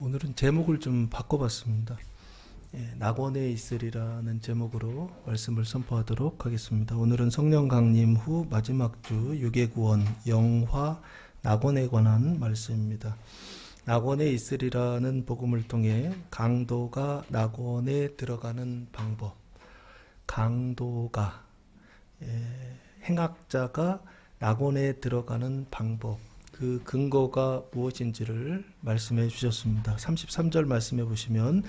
오늘은 제목을 좀 바꿔봤습니다. 낙원에 있으리라는 제목으로 말씀을 선포하도록 하겠습니다. 오늘은 성령 강림 후 마지막 주 유괴구원 영화 낙원에 관한 말씀입니다. 낙원에 있으리라는 복음을 통해 강도가 낙원에 들어가는 방법, 강도가 행악자가 낙원에 들어가는 방법, 그 근거가 무엇인지를 말씀해 주셨습니다. 33절 말씀해 보시면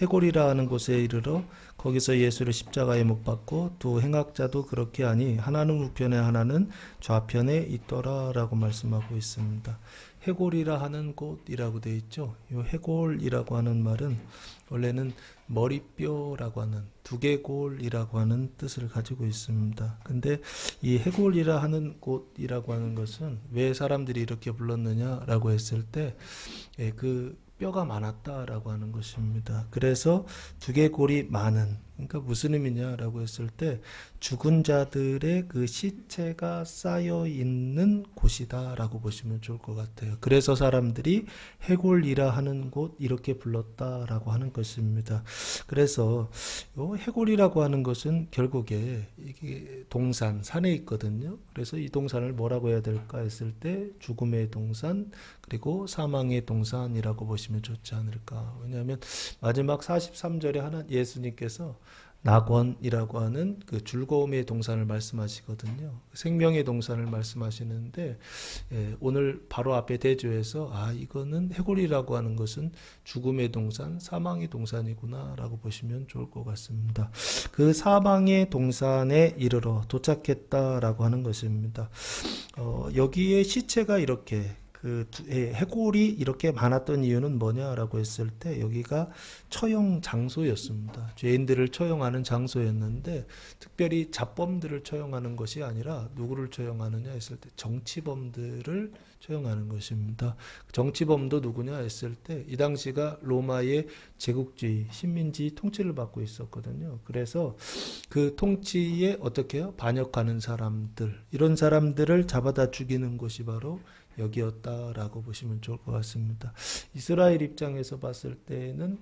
해골이라 하는 곳에 이르러 거기서 예수를 십자가에 못 박고 두 행악자도 그렇게 하니 하나는 우편에 하나는 좌편에 있더라 라고 말씀하고 있습니다. 해골이라 하는 곳이라고 되어 있죠. 이 해골이라고 하는 말은 원래는 머리뼈라고 하는 두개골이라고 하는 뜻을 가지고 있습니다. 근데 이 해골이라 하는 곳이라고 하는 것은 왜 사람들이 이렇게 불렀느냐라고 했을 때 그 뼈가 많았다라고 하는 것입니다. 그래서 두개골이 많은, 그러니까 무슨 의미냐라고 했을 때 죽은 자들의 그 시체가 쌓여 있는 곳이다라고 보시면 좋을 것 같아요. 그래서 사람들이 해골이라 하는 곳 이렇게 불렀다라고 하는 것입니다. 그래서 요 해골이라고 하는 것은 결국에 이게 동산, 산에 있거든요. 그래서 이 동산을 뭐라고 해야 될까 했을 때 죽음의 동산 그리고 사망의 동산이라고 보시면 좋지 않을까. 왜냐하면 마지막 43절에 예수님께서 낙원이라고 하는 그 즐거움의 동산을 말씀하시거든요. 생명의 동산을 말씀하시는데 오늘 바로 앞에 대조해서 이거는 해골이라고 하는 것은 죽음의 동산, 사망의 동산이구나 라고 보시면 좋을 것 같습니다. 그 사망의 동산에 이르러 도착했다라고 하는 것입니다. 여기에 시체가 이렇게 해골이 이렇게 많았던 이유는 뭐냐라고 했을 때 여기가 처형 장소였습니다. 죄인들을 처형하는 장소였는데 특별히 잡범들을 처형하는 것이 아니라 누구를 처형하느냐 했을 때 정치범들을 처형하는 것입니다. 정치범도 누구냐 했을 때 이 당시가 로마의 제국주의, 식민지 통치를 받고 있었거든요. 그래서 그 통치에 어떻게 해요? 반역하는 사람들, 이런 사람들을 잡아다 죽이는 곳이 바로 여기였다라고 보시면 좋을 것 같습니다. 이스라엘 입장에서 봤을 때는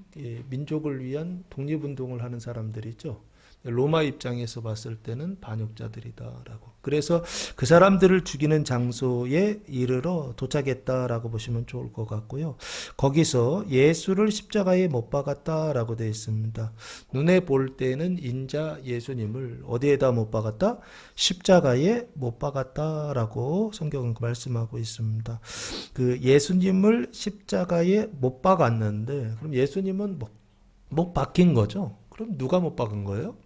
민족을 위한 독립운동을 하는 사람들이죠. 로마 입장에서 봤을 때는 반역자들이다라고. 그래서 그 사람들을 죽이는 장소에 이르러 도착했다라고 보시면 좋을 것 같고요. 거기서 예수를 십자가에 못 박았다라고 되어 있습니다. 눈에 볼 때는 인자 예수님을 어디에다 못 박았다? 십자가에 못 박았다라고 성경은 말씀하고 있습니다. 그 예수님을 십자가에 못 박았는데 그럼 예수님은 못 박힌 거죠? 그럼 누가 못 박은 거예요?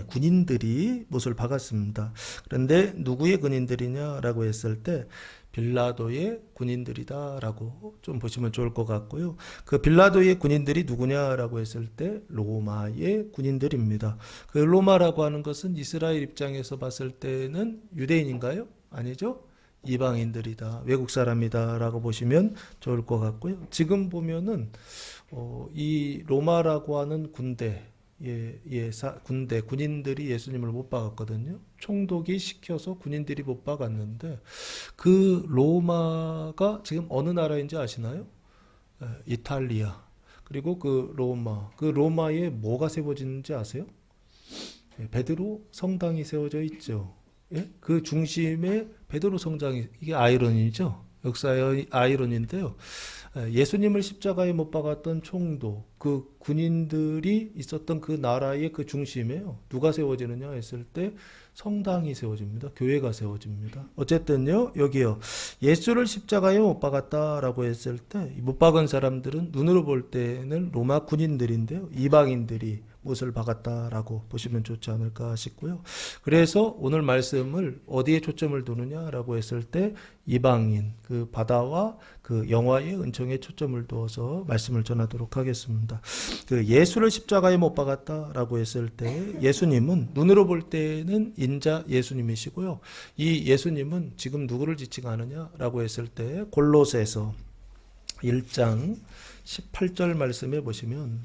군인들이 못을 박았습니다. 그런데 누구의 군인들이냐라고 했을 때 빌라도의 군인들이다라고 좀 보시면 좋을 것 같고요. 그 빌라도의 군인들이 누구냐라고 했을 때 로마의 군인들입니다. 그 로마라고 하는 것은 이스라엘 입장에서 봤을 때는 유대인인가요? 아니죠? 이방인들이다, 외국 사람이다라고 보시면 좋을 것 같고요. 지금 보면은 이 로마라고 하는 군대, 군인들이 예수님을 못 박았거든요. 총독이 시켜서 군인들이 못 박았는데 그 로마가 지금 어느 나라인지 아시나요? 이탈리아. 그리고 그 로마에 뭐가 세워지는지 아세요? 베드로 성당이 세워져 있죠. 그 중심에 베드로 성당이, 이게 아이러니죠. 역사의 아이러니인데요. 예수님을 십자가에 못 박았던 총독, 그 군인들이 있었던 그 나라의 그 중심에요. 누가 세워지느냐 했을 때 성당이 세워집니다. 교회가 세워집니다. 어쨌든요, 여기요. 예수를 십자가에 못 박았다라고 했을 때 못 박은 사람들은 눈으로 볼 때는 로마 군인들인데요. 이방인들이 못을 박았다라고 보시면 좋지 않을까 싶고요. 그래서 오늘 말씀을 어디에 초점을 두느냐라고 했을 때 이방인, 그 바다와 그 영화의 은총에 초점을 두어서 말씀을 전하도록 하겠습니다. 그 예수를 십자가에 못 박았다라고 했을 때 예수님은 눈으로 볼 때는 인자 예수님이시고요. 이 예수님은 지금 누구를 지칭하느냐라고 했을 때 골로새서 1장 18절 말씀에 보시면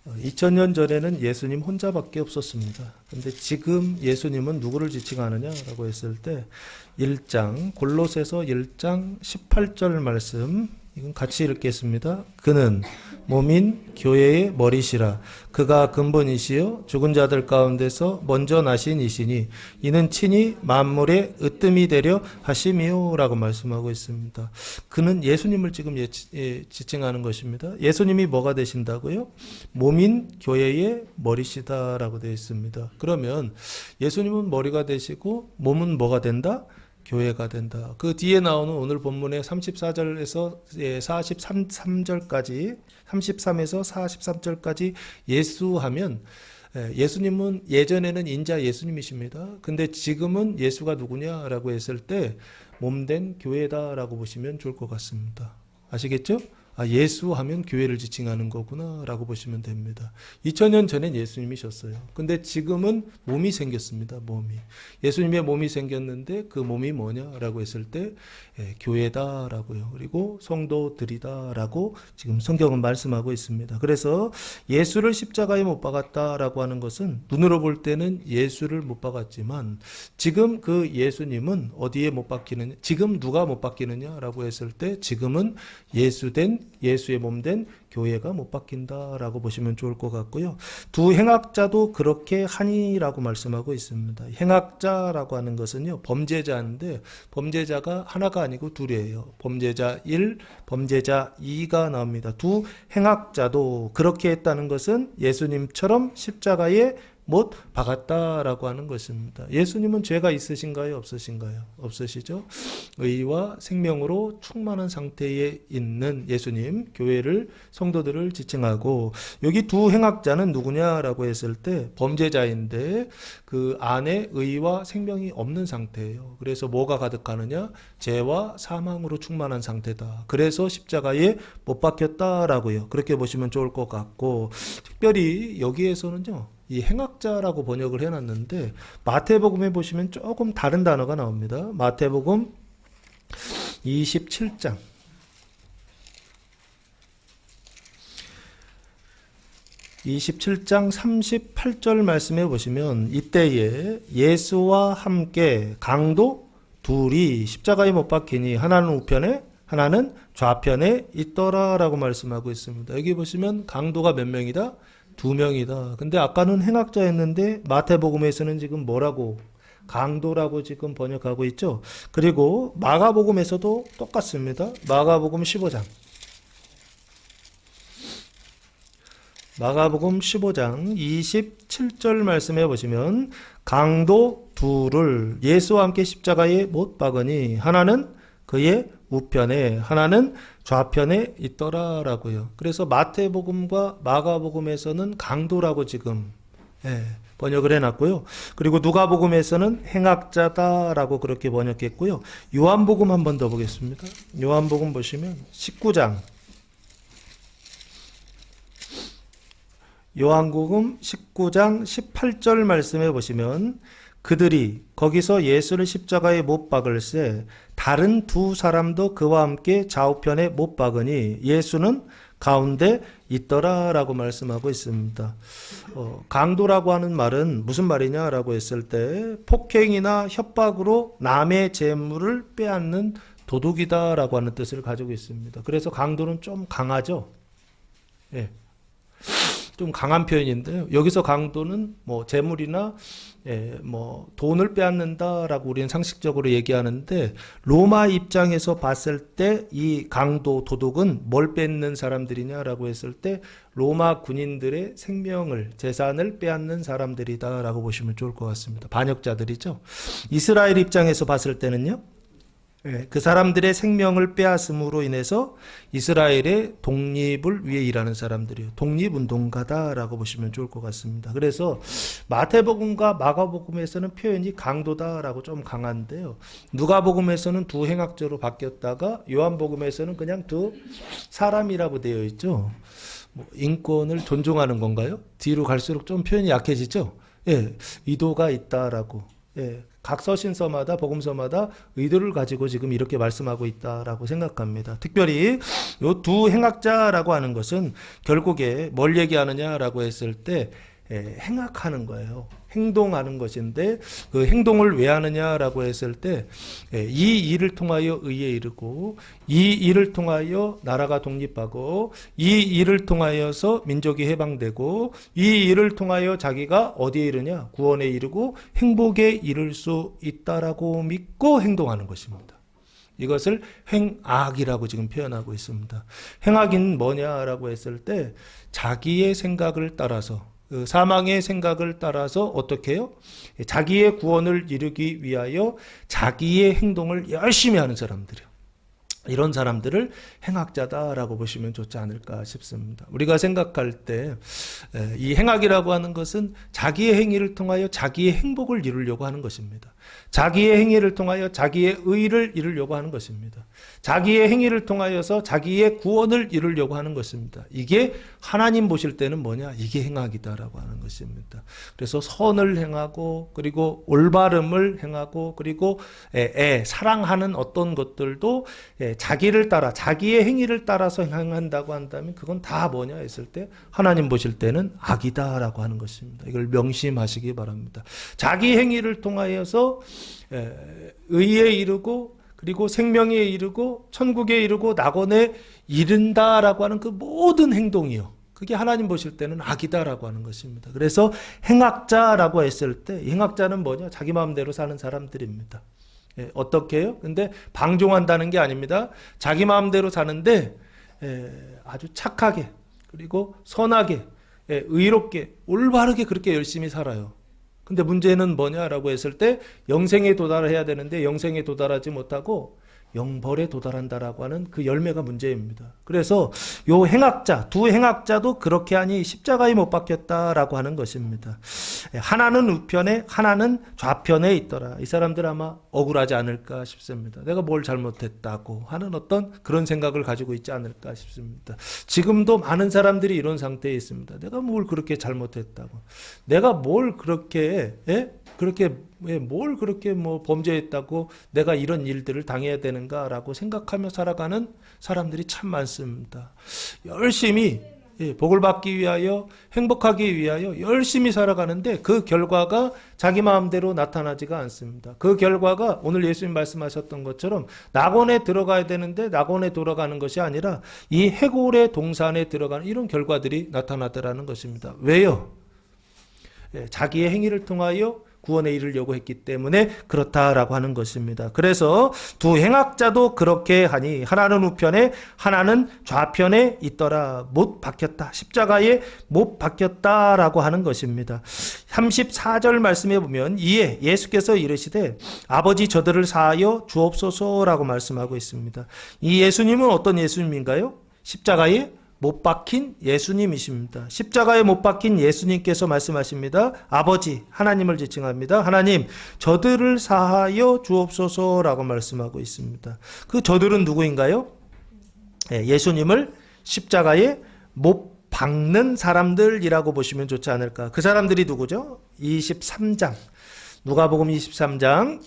2000년 전에는 예수님 혼자밖에 없었습니다. 근데 지금 예수님은 누구를 지칭하느냐라고 했을 때 1장 골로새서 1장 18절 말씀 이건 같이 읽겠습니다. 그는 몸인 교회의 머리시라. 그가 근본이시요 죽은 자들 가운데서 먼저 나신 이시니 이는 친히 만물의 으뜸이 되려 하심이요 라고 말씀하고 있습니다. 그는 예수님을 지금 지칭하는 것입니다. 예수님이 뭐가 되신다고요? 몸인 교회의 머리시다라고 되어 있습니다. 그러면 예수님은 머리가 되시고 몸은 뭐가 된다? 교회가 된다. 그 뒤에 나오는 오늘 본문의 34절에서 43절까지 33에서 43절까지 예수하면 예수님은 예전에는 인자 예수님이십니다. 근데 지금은 예수가 누구냐라고 했을 때 몸된 교회다라고 보시면 좋을 것 같습니다. 아시겠죠? 예수 하면 교회를 지칭하는 거구나 라고 보시면 됩니다. 2000년 전엔 예수님이셨어요. 근데 지금은 몸이 생겼습니다. 몸이. 예수님의 몸이 생겼는데 그 몸이 뭐냐라고 했을 때 교회다라고요. 그리고 성도들이다라고 지금 성경은 말씀하고 있습니다. 그래서 예수를 십자가에 못 박았다라고 하는 것은 눈으로 볼 때는 예수를 못 박았지만 지금 그 예수님은 어디에 못 박히느냐? 지금 누가 못 박히느냐라고 했을 때 지금은 예수의 몸된 교회가 못 바뀐다라고 보시면 좋을 것 같고요. 두 행악자도 그렇게 하니라고 말씀하고 있습니다. 행악자라고 하는 것은요, 범죄자인데 범죄자가 하나가 아니고 둘이에요. 범죄자 1, 범죄자 2가 나옵니다. 두 행악자도 그렇게 했다는 것은 예수님처럼 십자가에 못 박았다라고 하는 것입니다. 예수님은 죄가 있으신가요? 없으신가요? 없으시죠? 의와 생명으로 충만한 상태에 있는 예수님, 교회를, 성도들을 지칭하고 여기 두 행악자는 누구냐라고 했을 때 범죄자인데 그 안에 의와 생명이 없는 상태예요. 그래서 뭐가 가득하느냐? 죄와 사망으로 충만한 상태다. 그래서 십자가에 못 박혔다라고요. 그렇게 보시면 좋을 것 같고 특별히 여기에서는요. 이 행악자라고 번역을 해놨는데 마태복음에 보시면 조금 다른 단어가 나옵니다. 마태복음 27장 38절 말씀해 보시면 이때에 예수와 함께 강도 둘이 십자가에 못 박히니 하나는 우편에 하나는 좌편에 있더라라고 말씀하고 있습니다. 여기 보시면 강도가 몇 명이다? 2명이다. 근데 아까는 행악자였는데 마태복음에서는 지금 뭐라고? 강도라고 지금 번역하고 있죠. 그리고 마가복음에서도 똑같습니다. 마가복음 15장. 마가복음 15장 27절 말씀해 보시면 강도 둘을 예수와 함께 십자가에 못 박으니 하나는 그의 우편에 하나는 좌편에 있더라라고요. 그래서 마태복음과 마가복음에서는 강도라고 지금 번역을 해놨고요. 그리고 누가복음에서는 행악자다라고 그렇게 번역했고요. 요한복음 한 번 더 보겠습니다. 요한복음 보시면 19장 요한복음 19장 18절 말씀해 보시면 그들이 거기서 예수를 십자가에 못 박을새 다른 두 사람도 그와 함께 좌우편에 못 박으니 예수는 가운데 있더라라고 말씀하고 있습니다. 강도라고 하는 말은 무슨 말이냐라고 했을 때 폭행이나 협박으로 남의 재물을 빼앗는 도둑이다라고 하는 뜻을 가지고 있습니다. 그래서 강도는 좀 강하죠. 예. 좀 강한 표현인데요. 여기서 강도는 뭐 재물이나 뭐 돈을 빼앗는다라고 우리는 상식적으로 얘기하는데 로마 입장에서 봤을 때 이 강도 도둑은 뭘 뺏는 사람들이냐라고 했을 때 로마 군인들의 생명을 재산을 빼앗는 사람들이다라고 보시면 좋을 것 같습니다. 반역자들이죠. 이스라엘 입장에서 봤을 때는요. 그 사람들의 생명을 빼앗음으로 인해서 이스라엘의 독립을 위해 일하는 사람들이요. 독립운동가다라고 보시면 좋을 것 같습니다. 그래서 마태복음과 마가복음에서는 표현이 강도다라고 좀 강한데요. 누가복음에서는 두 행악자로 바뀌었다가 요한복음에서는 그냥 두 사람이라고 되어 있죠. 인권을 존중하는 건가요? 뒤로 갈수록 좀 표현이 약해지죠. 의도가 있다라고. 각 서신서마다 복음서마다 의도를 가지고 지금 이렇게 말씀하고 있다라고 생각합니다. 특별히 이 두 행악자라고 하는 것은 결국에 뭘 얘기하느냐라고 했을 때 행악하는 거예요. 행동하는 것인데 그 행동을 왜 하느냐라고 했을 때 이 일을 통하여 의에 이르고 이 일을 통하여 나라가 독립하고 이 일을 통하여서 민족이 해방되고 이 일을 통하여 자기가 어디에 이르냐? 구원에 이르고 행복에 이를 수 있다라고 믿고 행동하는 것입니다. 이것을 행악이라고 지금 표현하고 있습니다. 행악인 뭐냐라고 했을 때 자기의 생각을 따라서 그 사망의 생각을 따라서 어떻게 해요? 자기의 구원을 이루기 위하여 자기의 행동을 열심히 하는 사람들이요. 이런 사람들을 행악자다라고 보시면 좋지 않을까 싶습니다. 우리가 생각할 때 이 행악이라고 하는 것은 자기의 행위를 통하여 자기의 행복을 이루려고 하는 것입니다. 자기의 행위를 통하여 자기의 의를 이루려고 하는 것입니다. 자기의 행위를 통하여서 자기의 구원을 이루려고 하는 것입니다. 이게 하나님 보실 때는 뭐냐? 이게 행악이다라고 하는 것입니다. 그래서 선을 행하고 그리고 올바름을 행하고 그리고 사랑하는 어떤 것들도 자기를 따라 자기의 행위를 따라서 행한다고 한다면 그건 다 뭐냐 했을 때 하나님 보실 때는 악이다라고 하는 것입니다. 이걸 명심하시기 바랍니다. 자기 행위를 통하여서 의에 이르고 그리고 생명에 이르고 천국에 이르고 낙원에 이른다라고 하는 그 모든 행동이요. 그게 하나님 보실 때는 악이다라고 하는 것입니다. 그래서 행악자라고 했을 때 행악자는 뭐냐? 자기 마음대로 사는 사람들입니다. 어떻게 해요? 근데 방종한다는 게 아닙니다. 자기 마음대로 사는데 아주 착하게 그리고 선하게 의롭게 올바르게 그렇게 열심히 살아요. 근데 문제는 뭐냐라고 했을 때 영생에 도달해야 되는데 영생에 도달하지 못하고 영벌에 도달한다라고 하는 그 열매가 문제입니다. 그래서 요 행악자, 두 행악자도 그렇게 하니 십자가에 못 박혔다라고 하는 것입니다. 하나는 우편에 하나는 좌편에 있더라. 이 사람들 아마 억울하지 않을까 싶습니다. 내가 뭘 잘못했다고 하는 어떤 그런 생각을 가지고 있지 않을까 싶습니다. 지금도 많은 사람들이 이런 상태에 있습니다. 내가 뭘 그렇게 잘못했다고. 내가 뭘 그렇게 뭘 그렇게 범죄했다고 내가 이런 일들을 당해야 되는가라고 생각하며 살아가는 사람들이 참 많습니다. 열심히 복을 받기 위하여 행복하기 위하여 열심히 살아가는데 그 결과가 자기 마음대로 나타나지가 않습니다. 그 결과가 오늘 예수님 말씀하셨던 것처럼 낙원에 들어가야 되는데 낙원에 돌아가는 것이 아니라 이 해골의 동산에 들어가는 이런 결과들이 나타나더라는 것입니다. 왜요? 자기의 행위를 통하여 구원에 이르려고 했기 때문에 그렇다라고 하는 것입니다. 그래서 두 행악자도 그렇게 하니 하나는 우편에 하나는 좌편에 있더라. 못 박혔다. 십자가에 못 박혔다라고 하는 것입니다. 34절 말씀해 보면 이에 예수께서 이르시되 아버지 저들을 사하여 주옵소서라고 말씀하고 있습니다. 이 예수님은 어떤 예수님인가요? 십자가에 못 박힌 예수님이십니다. 십자가에 못 박힌 예수님께서 말씀하십니다. 아버지, 하나님을 지칭합니다. 하나님, 저들을 사하여 주옵소서라고 말씀하고 있습니다. 그 저들은 누구인가요? 예수님을 십자가에 못 박는 사람들이라고 보시면 좋지 않을까. 그 사람들이 누구죠? 23장, 누가복음 23장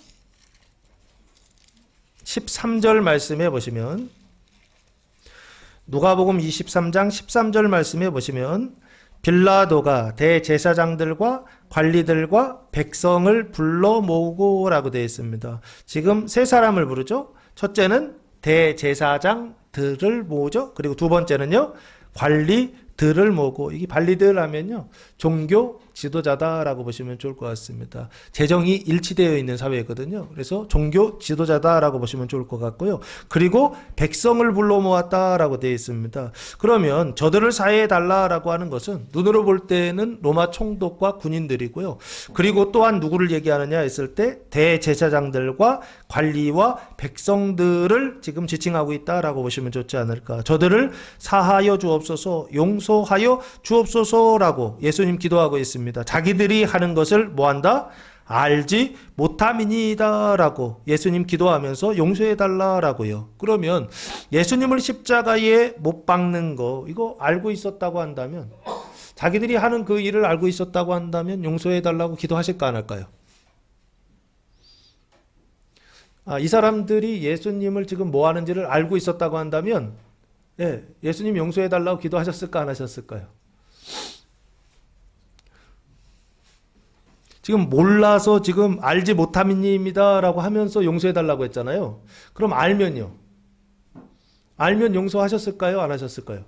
13절 말씀해 보시면 누가복음 23장 13절 말씀해 보시면 빌라도가 대제사장들과 관리들과 백성을 불러 모으고라고 되어 있습니다. 지금 세 사람을 부르죠. 첫째는 대제사장들을 모으죠. 그리고 두 번째는요. 관리들을 모으고 이게 관리들 하면요. 종교 지도자다라고 보시면 좋을 것 같습니다. 재정이 일치되어 있는 사회거든요. 그래서 종교 지도자다라고 보시면 좋을 것 같고요. 그리고 백성을 불러 모았다라고 되어 있습니다. 그러면 저들을 사해해 달라라고 하는 것은 눈으로 볼 때는 로마 총독과 군인들이고요. 그리고 또한 누구를 얘기하느냐 했을 때 대제사장들과 관리와 백성들을 지금 지칭하고 있다라고 보시면 좋지 않을까. 저들을 사하여 주옵소서, 용서하여 주옵소서라고 예수님 기도하고 있습니다. 자기들이 하는 것을 뭐한다? 알지 못함이니다라고 예수님 기도하면서 용서해달라라고요. 그러면 예수님을 십자가에 못 박는 거 이거 알고 있었다고 한다면 자기들이 하는 그 일을 알고 있었다고 한다면 용서해달라고 기도하실까 안 할까요? 이 사람들이 예수님을 지금 뭐 하는지를 알고 있었다고 한다면 예수님 용서해달라고 기도하셨을까 안 하셨을까요? 지금 몰라서 지금 알지 못함이니이다 라고 하면서 용서해달라고 했잖아요. 그럼 알면요? 알면 용서하셨을까요? 안 하셨을까요?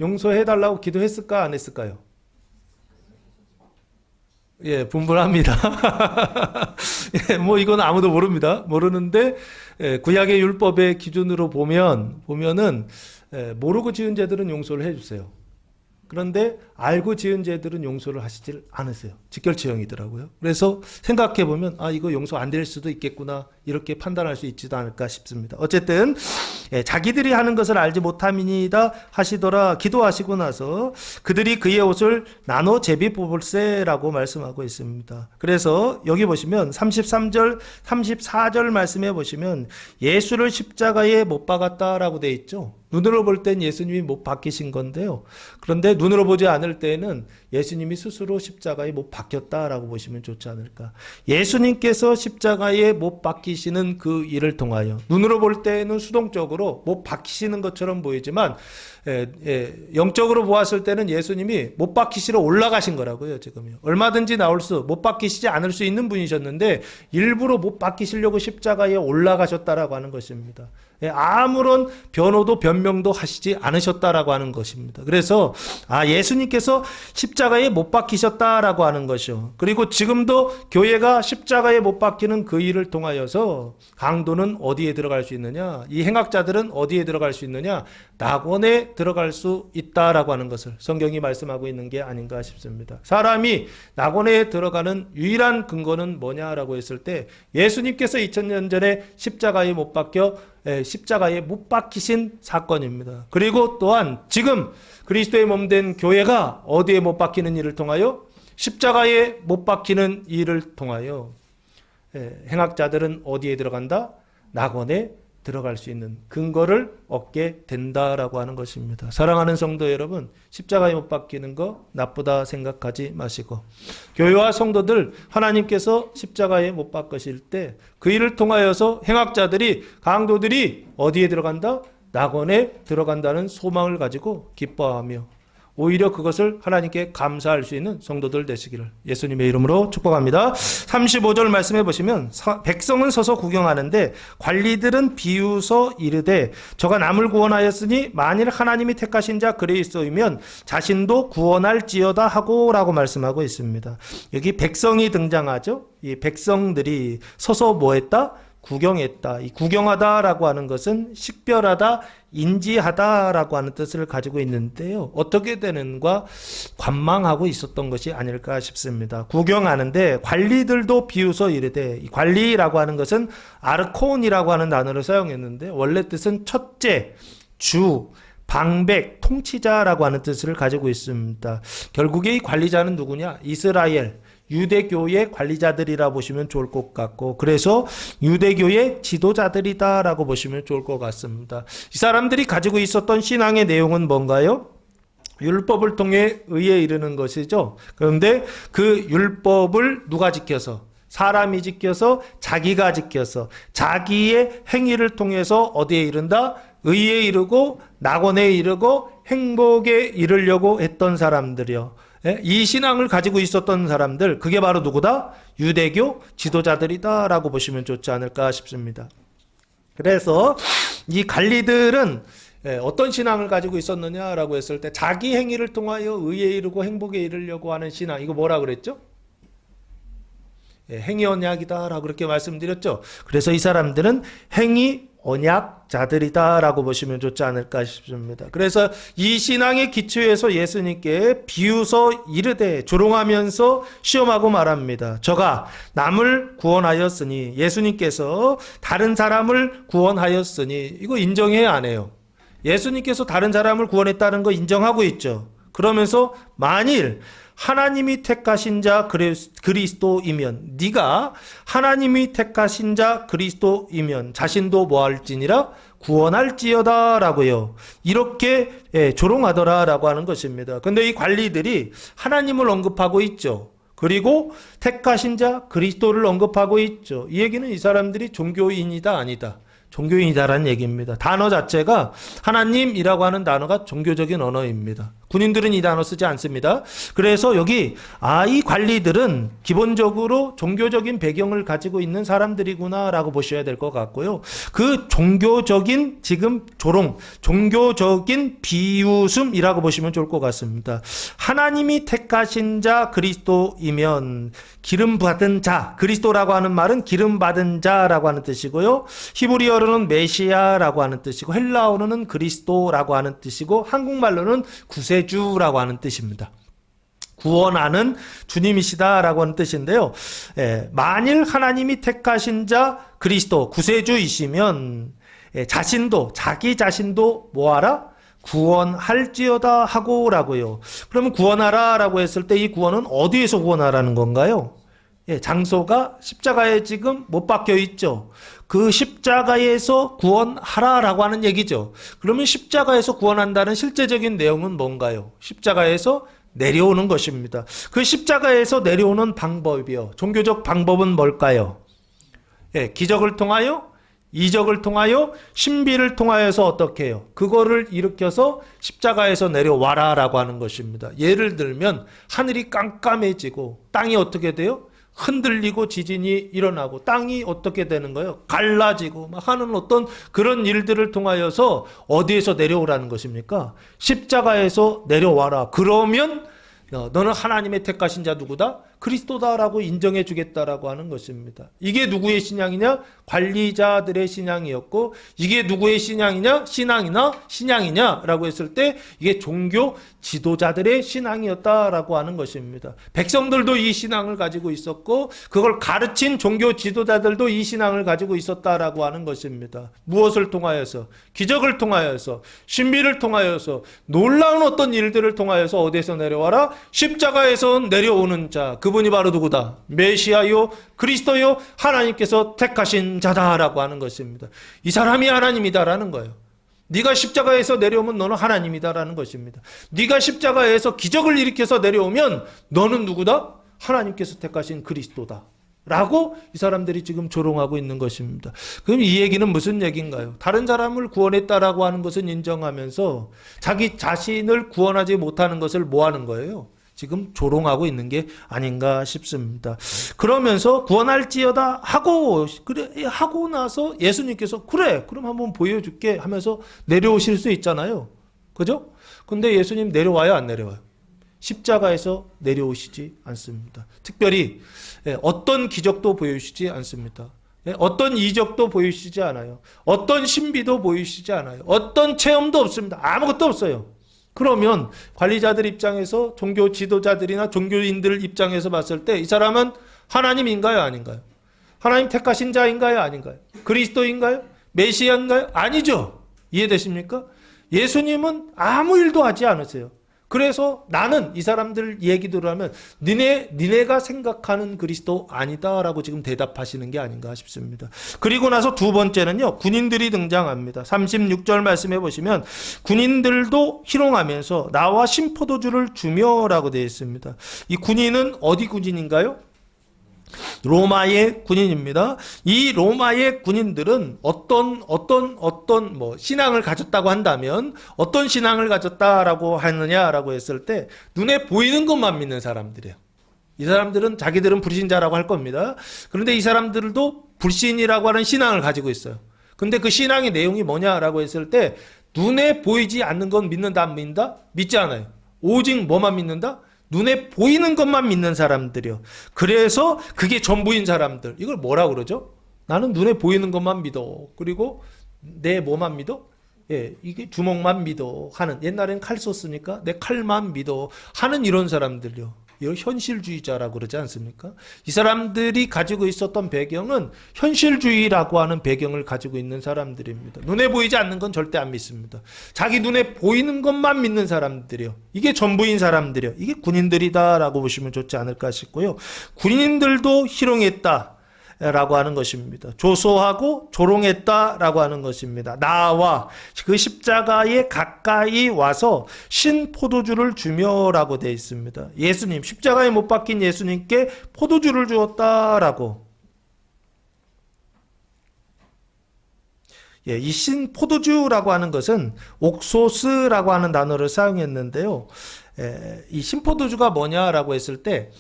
용서해달라고 기도했을까 안 했을까요? 분분합니다. 뭐 이건 아무도 모릅니다. 모르는데 구약의 율법의 기준으로 보면은 모르고 지은 죄들은 용서를 해주세요. 그런데 알고 지은 죄들은 용서를 하시질 않으세요. 직결처형이더라고요. 그래서 생각해보면 이거 용서 안 될 수도 있겠구나 이렇게 판단할 수 있지도 않을까 싶습니다. 어쨌든 자기들이 하는 것을 알지 못함이니이다 하시더라 기도하시고 나서 그들이 그의 옷을 나눠 제비 뽑을세라고 말씀하고 있습니다. 그래서 여기 보시면 33절 34절 말씀해 보시면 예수를 십자가에 못 박았다라고 돼 있죠. 눈으로 볼 땐 예수님이 못 박히신 건데요. 그런데 눈으로 보지 않을 때는 예수님이 스스로 십자가에 못 박혔다라고 보시면 좋지 않을까. 예수님께서 십자가에 못 박히시는 그 일을 통하여 눈으로 볼 때는 수동적으로 못 박히시는 것처럼 보이지만 영적으로 보았을 때는 예수님이 못 박히시러 올라가신 거라고요. 지금요. 얼마든지 못 박히시지 않을 수 있는 분이셨는데 일부러 못 박히시려고 십자가에 올라가셨다라고 하는 것입니다. 아무런 변호도 변명도 하시지 않으셨다라고 하는 것입니다. 그래서 예수님께서 십자가에 못 박히셨다라고 하는 것이요. 그리고 지금도 교회가 십자가에 못 박히는 그 일을 통하여서 강도는 어디에 들어갈 수 있느냐? 이 행악자들은 어디에 들어갈 수 있느냐? 낙원에 들어갈 수 있다라고 하는 것을 성경이 말씀하고 있는 게 아닌가 싶습니다. 사람이 낙원에 들어가는 유일한 근거는 뭐냐라고 했을 때 예수님께서 2000년 전에 십자가에 못 박히신 사건입니다. 그리고 또한 지금 그리스도의 몸된 교회가 어디에 못 박히는 일을 통하여? 십자가에 못 박히는 일을 통하여 행악자들은 어디에 들어간다? 낙원에 들어갈 수 있는 근거를 얻게 된다라고 하는 것입니다. 사랑하는 성도 여러분, 십자가에 못 박히는 거 나쁘다 생각하지 마시고 교회와 성도들 하나님께서 십자가에 못 박으실 때 그 일을 통하여서 행악자들이 강도들이 어디에 들어간다? 낙원에 들어간다는 소망을 가지고 기뻐하며 오히려 그것을 하나님께 감사할 수 있는 성도들 되시기를 예수님의 이름으로 축복합니다. 35절 말씀해 보시면 백성은 서서 구경하는데 관리들은 비웃어 이르되 저가 남을 구원하였으니 만일 하나님이 택하신 자 그리스도이면 자신도 구원할지어다 하고 라고 말씀하고 있습니다. 여기 백성이 등장하죠. 이 백성들이 서서 뭐 했다? 구경했다. 이 구경하다라고 하는 것은 식별하다, 인지하다라고 하는 뜻을 가지고 있는데요. 어떻게 되는가 관망하고 있었던 것이 아닐까 싶습니다. 구경하는데 관리들도 비웃어 이르되 이 관리라고 하는 것은 아르콘이라고 하는 단어를 사용했는데 원래 뜻은 첫째, 주, 방백, 통치자라고 하는 뜻을 가지고 있습니다. 결국에 이 관리자는 누구냐? 이스라엘 유대교의 관리자들이라 보시면 좋을 것 같고 그래서 유대교의 지도자들이다라고 보시면 좋을 것 같습니다. 이 사람들이 가지고 있었던 신앙의 내용은 뭔가요? 율법을 통해 의에 이르는 것이죠. 그런데 그 율법을 누가 지켜서? 사람이 지켜서 자기가 지켜서 자기의 행위를 통해서 어디에 이른다? 의에 이르고 낙원에 이르고 행복에 이르려고 했던 사람들이요. 이 신앙을 가지고 있었던 사람들, 그게 바로 누구다? 유대교 지도자들이다 라고 보시면 좋지 않을까 싶습니다. 그래서 이 관리들은 어떤 신앙을 가지고 있었느냐라고 했을 때 자기 행위를 통하여 의에 이르고 행복에 이르려고 하는 신앙, 이거 뭐라 그랬죠? 행위 언약이다라고 그렇게 말씀드렸죠. 그래서 이 사람들은 행위 언약자들이다라고 보시면 좋지 않을까 싶습니다. 그래서 이 신앙의 기초에서 예수님께 비웃어 이르되 조롱하면서 시험하고 말합니다. 저가 남을 구원하였으니 예수님께서 다른 사람을 구원하였으니 이거 인정해야 안 해요. 예수님께서 다른 사람을 구원했다는 거 인정하고 있죠. 그러면서 만일 하나님이 택하신 자 그리스도이면 네가 하나님이 택하신 자 그리스도이면 자신도 뭐할지니라 구원할지어다 라고요. 이렇게 조롱하더라 라고 하는 것입니다. 근데 이 관리들이 하나님을 언급하고 있죠. 그리고 택하신 자 그리스도를 언급하고 있죠. 이 얘기는 이 사람들이 종교인이다 아니다. 종교인이다라는 얘기입니다. 단어 자체가 하나님이라고 하는 단어가 종교적인 언어입니다. 군인들은 이 단어 쓰지 않습니다. 그래서 여기 이 관리들은 기본적으로 종교적인 배경을 가지고 있는 사람들이구나라고 보셔야 될 것 같고요. 그 종교적인 지금 조롱, 종교적인 비웃음이라고 보시면 좋을 것 같습니다. 하나님이 택하신 자 그리스도이면 기름 받은 자, 그리스도라고 하는 말은 기름 받은 자라고 하는 뜻이고요. 히브리어로는 메시아라고 하는 뜻이고 헬라어로는 그리스도라고 하는 뜻이고 한국말로는 구세주라고 하는 뜻입니다. 구원하는 주님이시다라고 하는 뜻인데요. 만일 하나님이 택하신 자 그리스도 구세주이시면 자신도 자기 자신도 뭐하라? 구원할지어다 하고라고요. 그러면 구원하라라고 했을 때 이 구원은 어디에서 구원하라는 건가요? 장소가 십자가에 지금 못 박혀 있죠. 그 십자가에서 구원하라라고 하는 얘기죠. 그러면 십자가에서 구원한다는 실제적인 내용은 뭔가요? 십자가에서 내려오는 것입니다. 그 십자가에서 내려오는 방법이요. 종교적 방법은 뭘까요? 기적을 통하여, 이적을 통하여, 신비를 통하여서 어떻게 해요? 그거를 일으켜서 십자가에서 내려와라라고 하는 것입니다. 예를 들면 하늘이 깜깜해지고 땅이 어떻게 돼요? 흔들리고 지진이 일어나고 땅이 어떻게 되는 거예요? 갈라지고 막 하는 어떤 그런 일들을 통하여서 어디에서 내려오라는 것입니까? 십자가에서 내려와라. 그러면 너는 하나님의 택하신 자 누구다? 그리스도다라고 인정해 주겠다라고 하는 것입니다. 이게 누구의 신앙이냐? 관리자들의 신앙이었고 이게 누구의 신앙이냐? 신앙이냐라고 했을 때 이게 종교 지도자들의 신앙이었다라고 하는 것입니다. 백성들도 이 신앙을 가지고 있었고 그걸 가르친 종교 지도자들도 이 신앙을 가지고 있었다라고 하는 것입니다. 무엇을 통하여서? 기적을 통하여서, 신비를 통하여서, 놀라운 어떤 일들을 통하여서 어디에서 내려와라? 십자가에서 내려오는 자, 그분이 바로 누구다? 메시아요, 그리스도요, 하나님께서 택하신 자다라고 하는 것입니다. 이 사람이 하나님이다라는 거예요. 네가 십자가에서 내려오면 너는 하나님이다라는 것입니다. 네가 십자가에서 기적을 일으켜서 내려오면 너는 누구다? 하나님께서 택하신 그리스도다. 라고 이 사람들이 지금 조롱하고 있는 것입니다. 그럼 이 얘기는 무슨 얘기인가요? 다른 사람을 구원했다라고 하는 것은 인정하면서 자기 자신을 구원하지 못하는 것을 뭐 하는 거예요? 지금 조롱하고 있는 게 아닌가 싶습니다. 그러면서 구원할지어다 하고 나서 예수님께서 그래 그럼 한번 보여줄게 하면서 내려오실 수 있잖아요. 그죠? 근데 예수님 내려와요 안 내려와요? 십자가에서 내려오시지 않습니다. 특별히 어떤 기적도 보여주시지 않습니다. 어떤 이적도 보여주시지 않아요. 어떤 신비도 보여주시지 않아요. 어떤 체험도 없습니다. 아무것도 없어요. 그러면 관리자들 입장에서 종교 지도자들이나 종교인들 입장에서 봤을 때 이 사람은 하나님인가요? 아닌가요? 하나님 택하신 자인가요? 아닌가요? 그리스도인가요? 메시아인가요? 아니죠. 이해되십니까? 예수님은 아무 일도 하지 않으세요. 그래서 나는 이 사람들 얘기들을 하면 니네가 생각하는 그리스도 아니다라고 지금 대답하시는 게 아닌가 싶습니다. 그리고 나서 두 번째는요. 군인들이 등장합니다. 36절 말씀해 보시면 군인들도 희롱하면서 나와 신포도주를 주며라고 되어 있습니다. 이 군인은 어디 군인인가요? 로마의 군인입니다. 이 로마의 군인들은 어떤 신앙을 가졌다고 한다면 어떤 신앙을 가졌다라고 하느냐라고 했을 때 눈에 보이는 것만 믿는 사람들이에요. 이 사람들은 자기들은 불신자라고 할 겁니다. 그런데 이 사람들도 불신이라고 하는 신앙을 가지고 있어요. 근데 그 신앙의 내용이 뭐냐라고 했을 때 눈에 보이지 않는 건 믿는다 안 믿는다? 믿지 않아요. 오직 뭐만 믿는다? 눈에 보이는 것만 믿는 사람들이요. 그래서 그게 전부인 사람들. 이걸 뭐라 그러죠? 나는 눈에 보이는 것만 믿어. 그리고 내 뭐만 믿어? 이게 주먹만 믿어 하는. 옛날엔 칼 썼으니까 내 칼만 믿어 하는 이런 사람들이요. 이걸 현실주의자라고 그러지 않습니까? 이 사람들이 가지고 있었던 배경은 현실주의라고 하는 배경을 가지고 있는 사람들입니다. 눈에 보이지 않는 건 절대 안 믿습니다. 자기 눈에 보이는 것만 믿는 사람들이요. 이게 전부인 사람들이요. 이게 군인들이다라고 보시면 좋지 않을까 싶고요. 군인들도 희롱했다. 라고 하는 것입니다. 조소하고 조롱했다라고 하는 것입니다. 나와 그 십자가에 가까이 와서 신 포도주를 주며라고 되어 있습니다. 예수님, 십자가에 못 박힌 예수님께 포도주를 주었다라고. 예, 이 신 포도주라고 하는 것은 옥소스라고 하는 단어를 사용했는데요. 이 신 포도주가 뭐냐라고 했을 때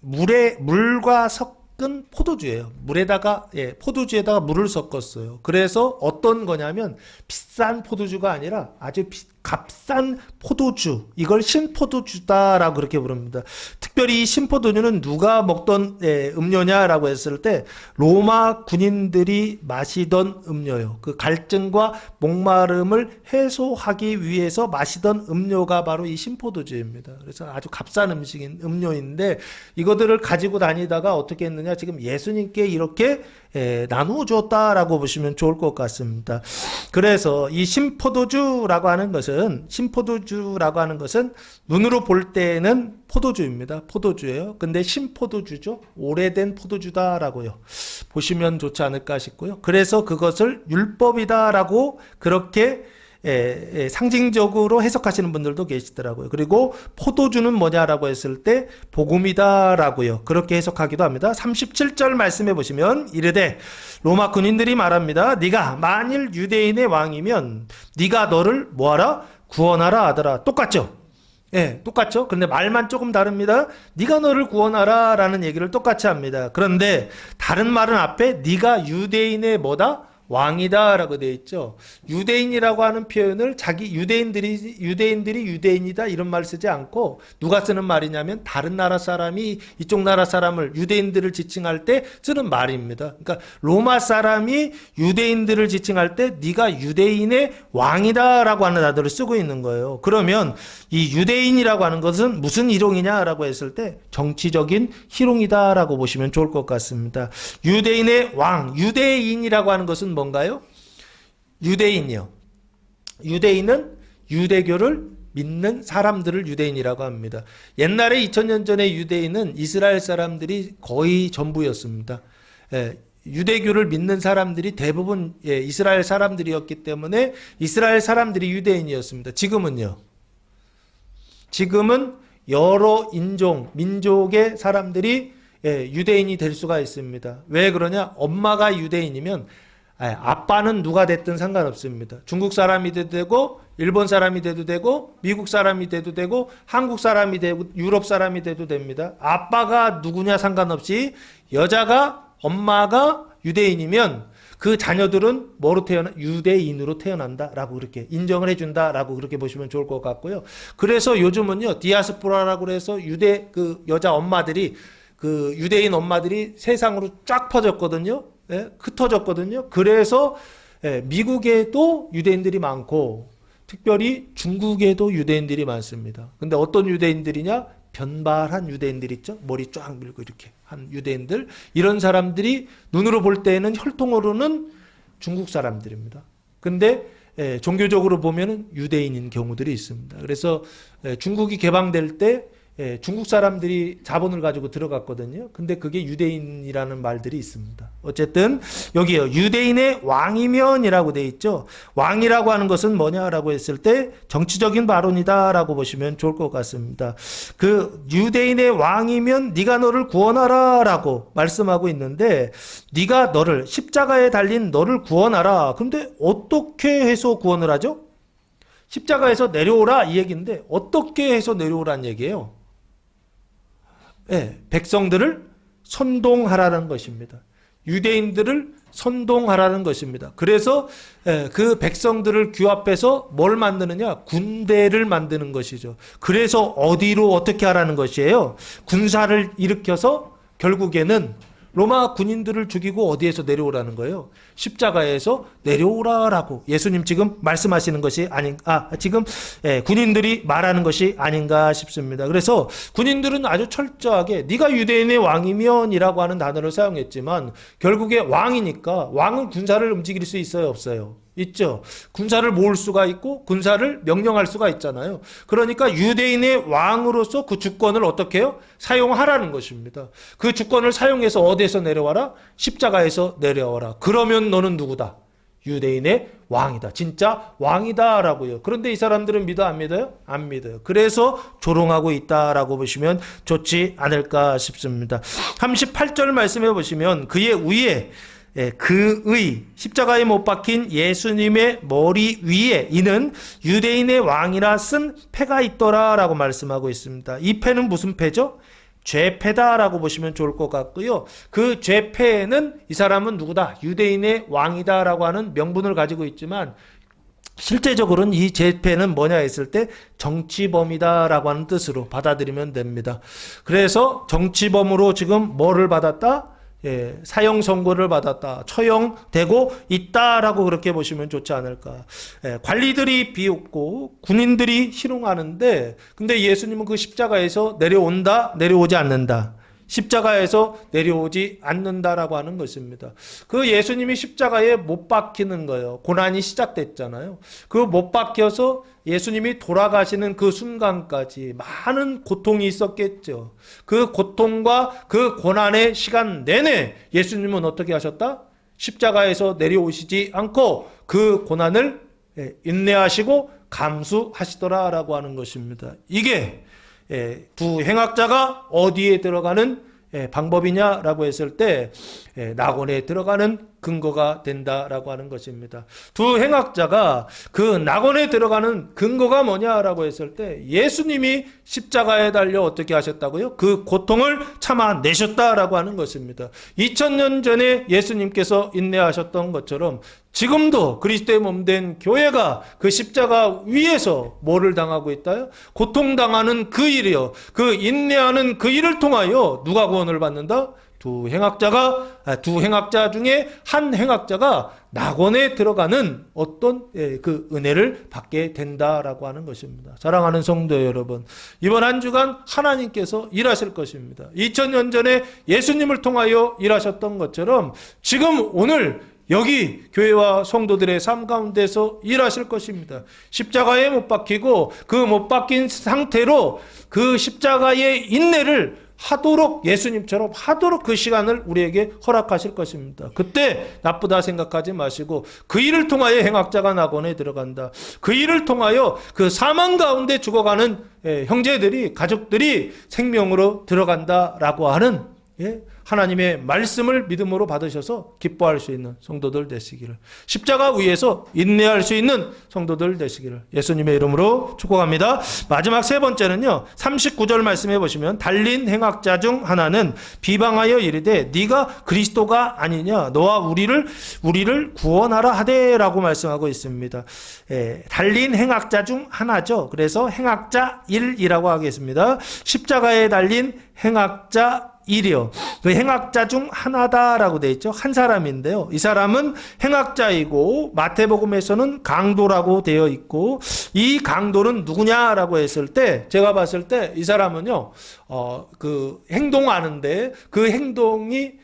물과 섞은 포도주예요. 물에다가 포도주에다가 물을 섞었어요. 그래서 어떤 거냐면 비싼 포도주가 아니라 아주 값싼 포도주, 이걸 신포도주다라고 그렇게 부릅니다. 특별히 이 신포도주는 누가 먹던 음료냐라고 했을 때 로마 군인들이 마시던 음료요. 그 갈증과 목마름을 해소하기 위해서 마시던 음료가 바로 이 신포도주입니다. 그래서 아주 값싼 음료인데 이거들을 가지고 다니다가 어떻게 했느냐, 지금 예수님께 이렇게 나누어 주었다라고 보시면 좋을 것 같습니다. 그래서 이 신포도주라고 하는 것은 눈으로 볼 때는 포도주입니다. 포도주예요. 근데 신포도주죠. 오래된 포도주다라고요. 보시면 좋지 않을까 싶고요. 그래서 그것을 율법이다라고 그렇게 상징적으로 해석하시는 분들도 계시더라고요. 그리고 포도주는 뭐냐라고 했을 때 복음이다라고요. 그렇게 해석하기도 합니다. 37절 말씀해 보시면 이르되 로마 군인들이 말합니다. 네가 만일 유대인의 왕이면 네가 너를 뭐하라? 구원하라 하더라. 똑같죠? 똑같죠? 그런데 말만 조금 다릅니다. 네가 너를 구원하라 라는 얘기를 똑같이 합니다. 그런데 다른 말은 앞에 네가 유대인의 뭐다? 왕이다 라고 되어 있죠. 유대인이라고 하는 표현을 유대인들이 유대인이다 이런 말 쓰지 않고 누가 쓰는 말이냐면 다른 나라 사람이 이쪽 나라 사람을, 유대인들을 지칭할 때 쓰는 말입니다. 그러니까 로마 사람이 유대인들을 지칭할 때 네가 유대인의 왕이다 라고 하는 단어를 쓰고 있는 거예요. 그러면 이 유대인이라고 하는 것은 무슨 희롱이냐 라고 했을 때 정치적인 희롱이다 라고 보시면 좋을 것 같습니다. 유대인의 왕, 유대인이라고 하는 것은 뭔가요? 유대인이요. 유대인은 유대교를 믿는 사람들을 유대인이라고 합니다. 옛날에 2000년 전에 유대인은 이스라엘 사람들이 거의 전부였습니다. 유대교를 믿는 사람들이 대부분 이스라엘 사람들이었기 때문에 이스라엘 사람들이 유대인이었습니다. 지금은요. 지금은 여러 민족의 사람들이 유대인이 될 수가 있습니다. 왜 그러냐? 엄마가 유대인이면 아빠는 누가 됐든 상관없습니다. 중국 사람이 돼도 되고, 일본 사람이 돼도 되고, 미국 사람이 돼도 되고, 한국 사람이 되고, 유럽 사람이 돼도 됩니다. 아빠가 누구냐 상관없이 엄마가 유대인이면 그 자녀들은 유대인으로 태어난다라고 그렇게 인정을 해준다라고 그렇게 보시면 좋을 것 같고요. 그래서 요즘은요, 디아스포라라고 해서 여자 엄마들이, 유대인 엄마들이 세상으로 쫙 퍼졌거든요. 흩어졌거든요. 그래서 미국에도 유대인들이 많고 특별히 중국에도 유대인들이 많습니다. 근데 어떤 유대인들이냐? 변발한 유대인들 있죠? 머리 쫙 밀고 이렇게 한 유대인들. 이런 사람들이 눈으로 볼 때는 혈통으로는 중국 사람들입니다. 근데 종교적으로 보면은 유대인인 경우들이 있습니다. 그래서 중국이 개방될 때 중국 사람들이 자본을 가지고 들어갔거든요. 근데 그게 유대인이라는 말들이 있습니다. 어쨌든 여기요, 유대인의 왕이면이라고 돼 있죠. 왕이라고 하는 것은 뭐냐라고 했을 때 정치적인 발언이다라고 보시면 좋을 것 같습니다. 그 유대인의 왕이면 네가 너를 구원하라라고 말씀하고 있는데, 네가 너를, 십자가에 달린 너를 구원하라. 근데 어떻게 해서 구원을 하죠? 십자가에서 내려오라 이 얘기인데 어떻게 해서 내려오라는 얘기예요? 백성들을 선동하라는 것입니다. 유대인들을 선동하라는 것입니다. 그래서 그 백성들을 규합해서 뭘 만드느냐? 군대를 만드는 것이죠. 그래서 어디로 어떻게 하라는 것이에요? 군사를 일으켜서 결국에는 로마 군인들을 죽이고 어디에서 내려오라는 거예요? 십자가에서 내려오라라고 예수님 지금 말씀하시는 것이 지금 군인들이 말하는 것이 아닌가 싶습니다. 그래서 군인들은 아주 철저하게 네가 유대인의 왕이면이라고 하는 단어를 사용했지만 결국에 왕이니까 왕은 군사를 움직일 수 있어요, 없어요? 있죠. 군사를 모을 수가 있고 군사를 명령할 수가 있잖아요. 그러니까 유대인의 왕으로서 그 주권을 어떻게 해요? 사용하라는 것입니다. 그 주권을 사용해서 어디에서 내려와라? 십자가에서 내려와라. 그러면 너는 누구다? 유대인의 왕이다. 진짜 왕이다라고요. 그런데 이 사람들은 믿어 안 믿어요? 안 믿어요. 그래서 조롱하고 있다라고 보시면 좋지 않을까 싶습니다. 38절 말씀해 보시면 그의 위에 그의 십자가에 못 박힌 예수님의 머리 위에 이는 유대인의 왕이라 쓴 패가 있더라라고 말씀하고 있습니다. 이 패는 무슨 패죠? 죄패다라고 보시면 좋을 것 같고요. 그 죄패는 이 사람은 누구다? 유대인의 왕이다라고 하는 명분을 가지고 있지만 실제적으로는 이 죄패는 뭐냐 했을 때 정치범이다라고 하는 뜻으로 받아들이면 됩니다. 그래서 정치범으로 지금 뭐를 받았다? 사형 선고를 받았다. 처형되고 있다라고 그렇게 보시면 좋지 않을까. 관리들이 비웃고 군인들이 희롱하는데 근데 예수님은 그 십자가에서 내려온다, 내려오지 않는다. 십자가에서 내려오지 않는다라고 하는 것입니다. 그 예수님이 십자가에 못 박히는 거예요. 고난이 시작됐잖아요. 그 못 박혀서 예수님이 돌아가시는 그 순간까지 많은 고통이 있었겠죠. 그 고통과 그 고난의 시간 내내 예수님은 어떻게 하셨다? 십자가에서 내려오시지 않고 그 고난을 인내하시고 감수하시더라라고 하는 것입니다. 이게 두 행악자가 어디에 들어가는 방법이냐라고 했을 때 낙원에 들어가는 근거가 된다라고 하는 것입니다. 두 행악자가 그 낙원에 들어가는 근거가 뭐냐라고 했을 때 예수님이 십자가에 달려 어떻게 하셨다고요? 그 고통을 참아내셨다라고 하는 것입니다. 2000년 전에 예수님께서 인내하셨던 것처럼 지금도 그리스도의 몸된 교회가 그 십자가 위에서 뭐를 당하고 있다요? 고통당하는 그 일이요. 그 인내하는 그 일을 통하여 누가 구원을 받는다? 두 행악자 중에 한 행악자가 낙원에 들어가는 어떤 그 은혜를 받게 된다라고 하는 것입니다. 사랑하는 성도 여러분, 이번 한 주간 하나님께서 일하실 것입니다. 2000년 전에 예수님을 통하여 일하셨던 것처럼 지금 오늘 여기 교회와 성도들의 삶 가운데서 일하실 것입니다. 십자가에 못 박히고 그 못 박힌 상태로 그 십자가의 인내를 하도록 예수님처럼 하도록 그 시간을 우리에게 허락하실 것입니다. 그때 나쁘다 생각하지 마시고 그 일을 통하여 행악자가 낙원에 들어간다. 그 일을 통하여 그 사망 가운데 죽어가는 형제들이 가족들이 생명으로 들어간다라고 하는 하나님의 말씀을 믿음으로 받으셔서 기뻐할 수 있는 성도들 되시기를, 십자가 위에서 인내할 수 있는 성도들 되시기를 예수님의 이름으로 축복합니다. 마지막 세 번째는요, 39절 말씀해 보시면 달린 행악자 중 하나는 비방하여 이르되 네가 그리스도가 아니냐, 너와 우리를 구원하라 하되라고 말씀하고 있습니다. 달린 행악자 중 하나죠. 그래서 행악자 1이라고 하겠습니다. 십자가에 달린 행악자 1이요. 그 행악자 중 하나다라고 되어 있죠. 한 사람인데요. 이 사람은 행악자이고 마태복음에서는 강도라고 되어 있고, 이 강도는 누구냐라고 했을 때 제가 봤을 때 이 사람은요, 그 행동하는데 그 행동이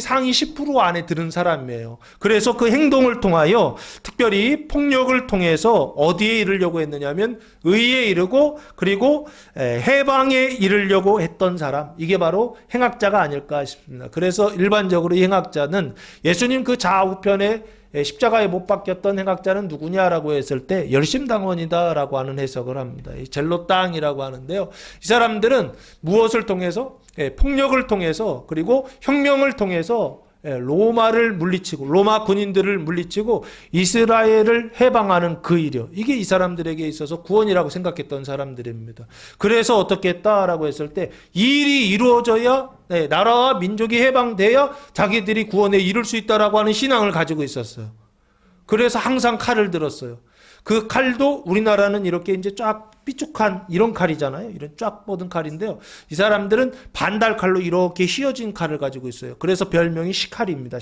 상위 10% 안에 드는 사람이에요. 그래서 그 행동을 통하여 특별히 폭력을 통해서 어디에 이르려고 했느냐면 의에 이르고 그리고 해방에 이르려고 했던 사람, 이게 바로 행악자가 아닐까 싶습니다. 그래서 일반적으로 이 행악자는 예수님 그 좌우편에 십자가에 못 박혔던 행악자는 누구냐라고 했을 때 열심당원이다라고 하는 해석을 합니다. 젤로땅이라고 하는데요. 이 사람들은 무엇을 통해서? 폭력을 통해서 그리고 혁명을 통해서 로마를 물리치고 로마 군인들을 물리치고 이스라엘을 해방하는 그 일이요. 이게 이 사람들에게 있어서 구원이라고 생각했던 사람들입니다. 그래서 어떻게 했다라고 했을 때 이 일이 이루어져야 나라와 민족이 해방돼야 자기들이 구원에 이룰 수 있다라고 하는 신앙을 가지고 있었어요. 그래서 항상 칼을 들었어요. 그 칼도 우리나라는 이렇게 이제 쫙 삐죽한 이런 칼이잖아요. 이런 쫙 뻗은 칼인데요. 이 사람들은 반달칼로 이렇게 휘어진 칼을 가지고 있어요. 그래서 별명이 시카리입니다.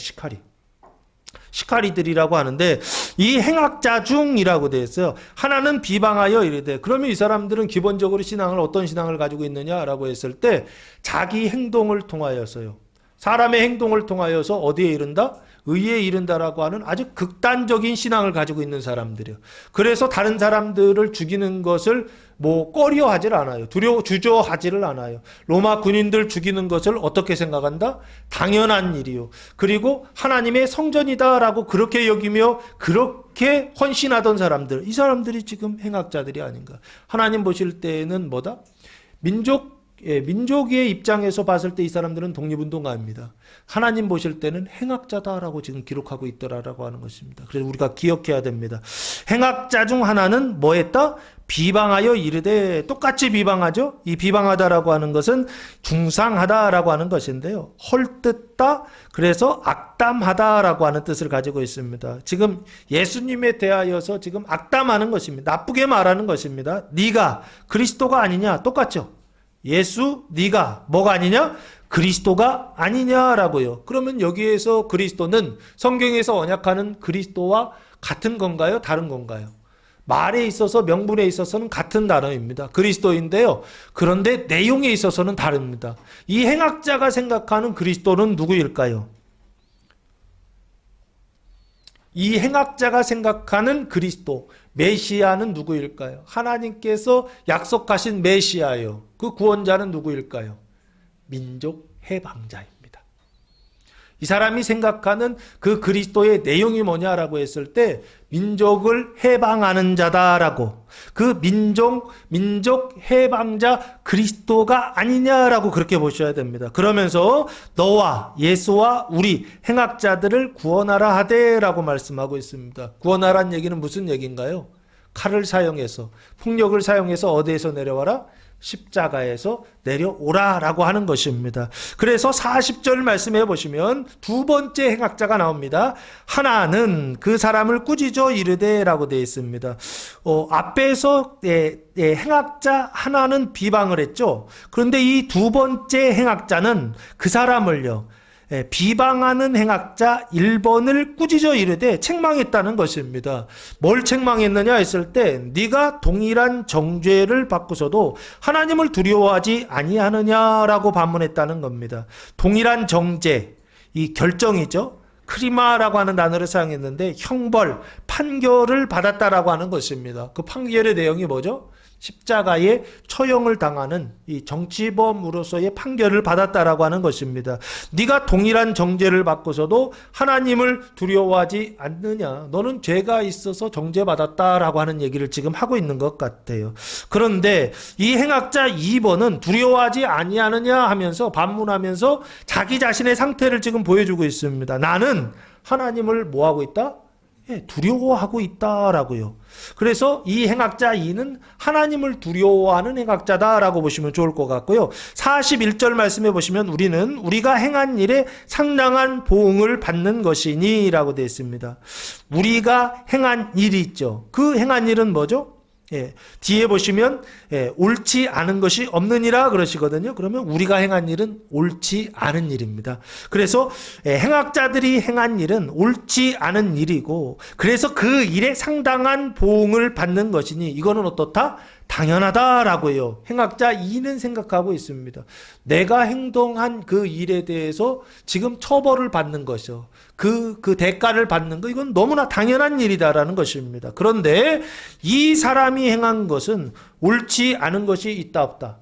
시카리들이라고 하는데, 이 행악자 중이라고 되어 있어요. 하나는 비방하여 이르되, 그러면 이 사람들은 기본적으로 신앙을 어떤 신앙을 가지고 있느냐라고 했을 때 자기 행동을 통하여서요. 사람의 행동을 통하여서 어디에 이른다? 의에 이른다라고 하는 아주 극단적인 신앙을 가지고 있는 사람들이요. 그래서 다른 사람들을 죽이는 것을 뭐 꺼려하질 않아요. 주저하지를 않아요. 로마 군인들 죽이는 것을 어떻게 생각한다? 당연한 일이요. 그리고 하나님의 성전이다라고 그렇게 여기며 그렇게 헌신하던 사람들, 이 사람들이 지금 행악자들이 아닌가. 하나님 보실 때는 뭐다? 민족의 입장에서 봤을 때 이 사람들은 독립운동가입니다. 하나님 보실 때는 행악자다라고 지금 기록하고 있더라라고 하는 것입니다. 그래서 우리가 기억해야 됩니다. 행악자 중 하나는 뭐 했다? 비방하여 이르되, 똑같이 비방하죠. 이 비방하다라고 하는 것은 중상하다라고 하는 것인데요. 헐뜯다, 그래서 악담하다라고 하는 뜻을 가지고 있습니다. 지금 예수님에 대하여서 지금 악담하는 것입니다. 나쁘게 말하는 것입니다. 네가 그리스도가 아니냐, 똑같죠. 예수, 네가 뭐가 아니냐? 그리스도가 아니냐라고요. 그러면 여기에서 그리스도는 성경에서 언약하는 그리스도와 같은 건가요? 다른 건가요? 말에 있어서, 명분에 있어서는 같은 단어입니다. 그리스도인데요. 그런데 내용에 있어서는 다릅니다. 이 행악자가 생각하는 그리스도는 누구일까요? 이 행악자가 생각하는 그리스도, 메시아는 누구일까요? 하나님께서 약속하신 메시아요. 그 구원자는 누구일까요? 민족 해방자입니다. 이 사람이 생각하는 그 그리스도의 내용이 뭐냐라고 했을 때 민족을 해방하는 자다라고, 그 민족 해방자 그리스도가 아니냐라고 그렇게 보셔야 됩니다. 그러면서 너와 예수와 우리 행악자들을 구원하라 하되라고 말씀하고 있습니다. 구원하라는 얘기는 무슨 얘기인가요? 칼을 사용해서, 폭력을 사용해서 어디에서 내려와라? 십자가에서 내려오라라고 하는 것입니다. 그래서 40절 말씀해 보시면 두 번째 행악자가 나옵니다. 하나는 그 사람을 꾸짖어 이르되라고 되어 있습니다. 앞에서 행악자 하나는 비방을 했죠. 그런데 이 두 번째 행악자는 그 사람을요, 비방하는 행악자 1번을 꾸짖어 이르되 책망했다는 것입니다. 뭘 책망했느냐 했을 때 네가 동일한 정죄를 받고서도 하나님을 두려워하지 아니하느냐라고 반문했다는 겁니다. 동일한 정죄, 이 결정이죠. 크리마라고 하는 단어를 사용했는데 형벌, 판결을 받았다라고 하는 것입니다. 그 판결의 내용이 뭐죠? 십자가에 처형을 당하는 이 정치범으로서의 판결을 받았다라고 하는 것입니다. 네가 동일한 정죄를 받고서도 하나님을 두려워하지 않느냐, 너는 죄가 있어서 정죄받았다라고 하는 얘기를 지금 하고 있는 것 같아요. 그런데 이 행악자 2번은 두려워하지 아니하느냐 하면서 반문하면서 자기 자신의 상태를 지금 보여주고 있습니다. 나는 하나님을 뭐하고 있다? 두려워하고 있다라고요. 그래서 이 행악자 2는 하나님을 두려워하는 행악자다라고 보시면 좋을 것 같고요. 41절 말씀해 보시면 우리가 행한 일에 상당한 보응을 받는 것이니 라고 되어 있습니다. 우리가 행한 일이 있죠. 그 행한 일은 뭐죠? 뒤에 보시면 옳지 않은 것이 없느니라 그러시거든요. 그러면 우리가 행한 일은 옳지 않은 일입니다. 그래서 행악자들이 행한 일은 옳지 않은 일이고, 그래서 그 일에 상당한 보응을 받는 것이니 이거는 어떻다? 당연하다라고요. 행악자 2는 생각하고 있습니다. 내가 행동한 그 일에 대해서 지금 처벌을 받는 것이요. 그 대가를 받는 거, 이건 너무나 당연한 일이다라는 것입니다. 그런데 이 사람이 행한 것은 옳지 않은 것이 있다 없다?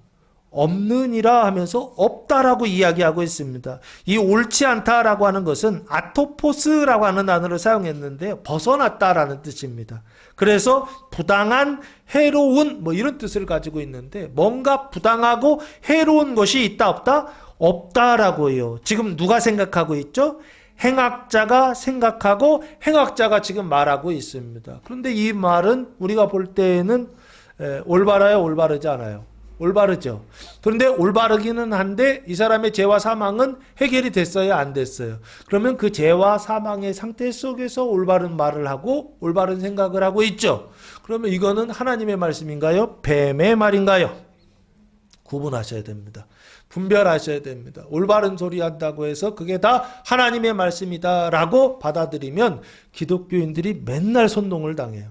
없느니라 하면서 없다라고 이야기하고 있습니다. 이 옳지 않다라고 하는 것은 아토포스라고 하는 단어를 사용했는데 벗어났다라는 뜻입니다. 그래서 부당한, 해로운 뭐 이런 뜻을 가지고 있는데 뭔가 부당하고 해로운 것이 있다 없다? 없다라고요. 지금 누가 생각하고 있죠? 행악자가 생각하고 행악자가 지금 말하고 있습니다. 그런데 이 말은 우리가 볼 때는 올바라요, 올바르지 않아요? 올바르죠. 그런데 올바르기는 한데 이 사람의 죄와 사망은 해결이 됐어요, 안 됐어요? 그러면 그 죄와 사망의 상태 속에서 올바른 말을 하고 올바른 생각을 하고 있죠. 그러면 이거는 하나님의 말씀인가요? 뱀의 말인가요? 구분하셔야 됩니다. 분별하셔야 됩니다. 올바른 소리 한다고 해서 그게 다 하나님의 말씀이다라고 받아들이면 기독교인들이 맨날 선동을 당해요.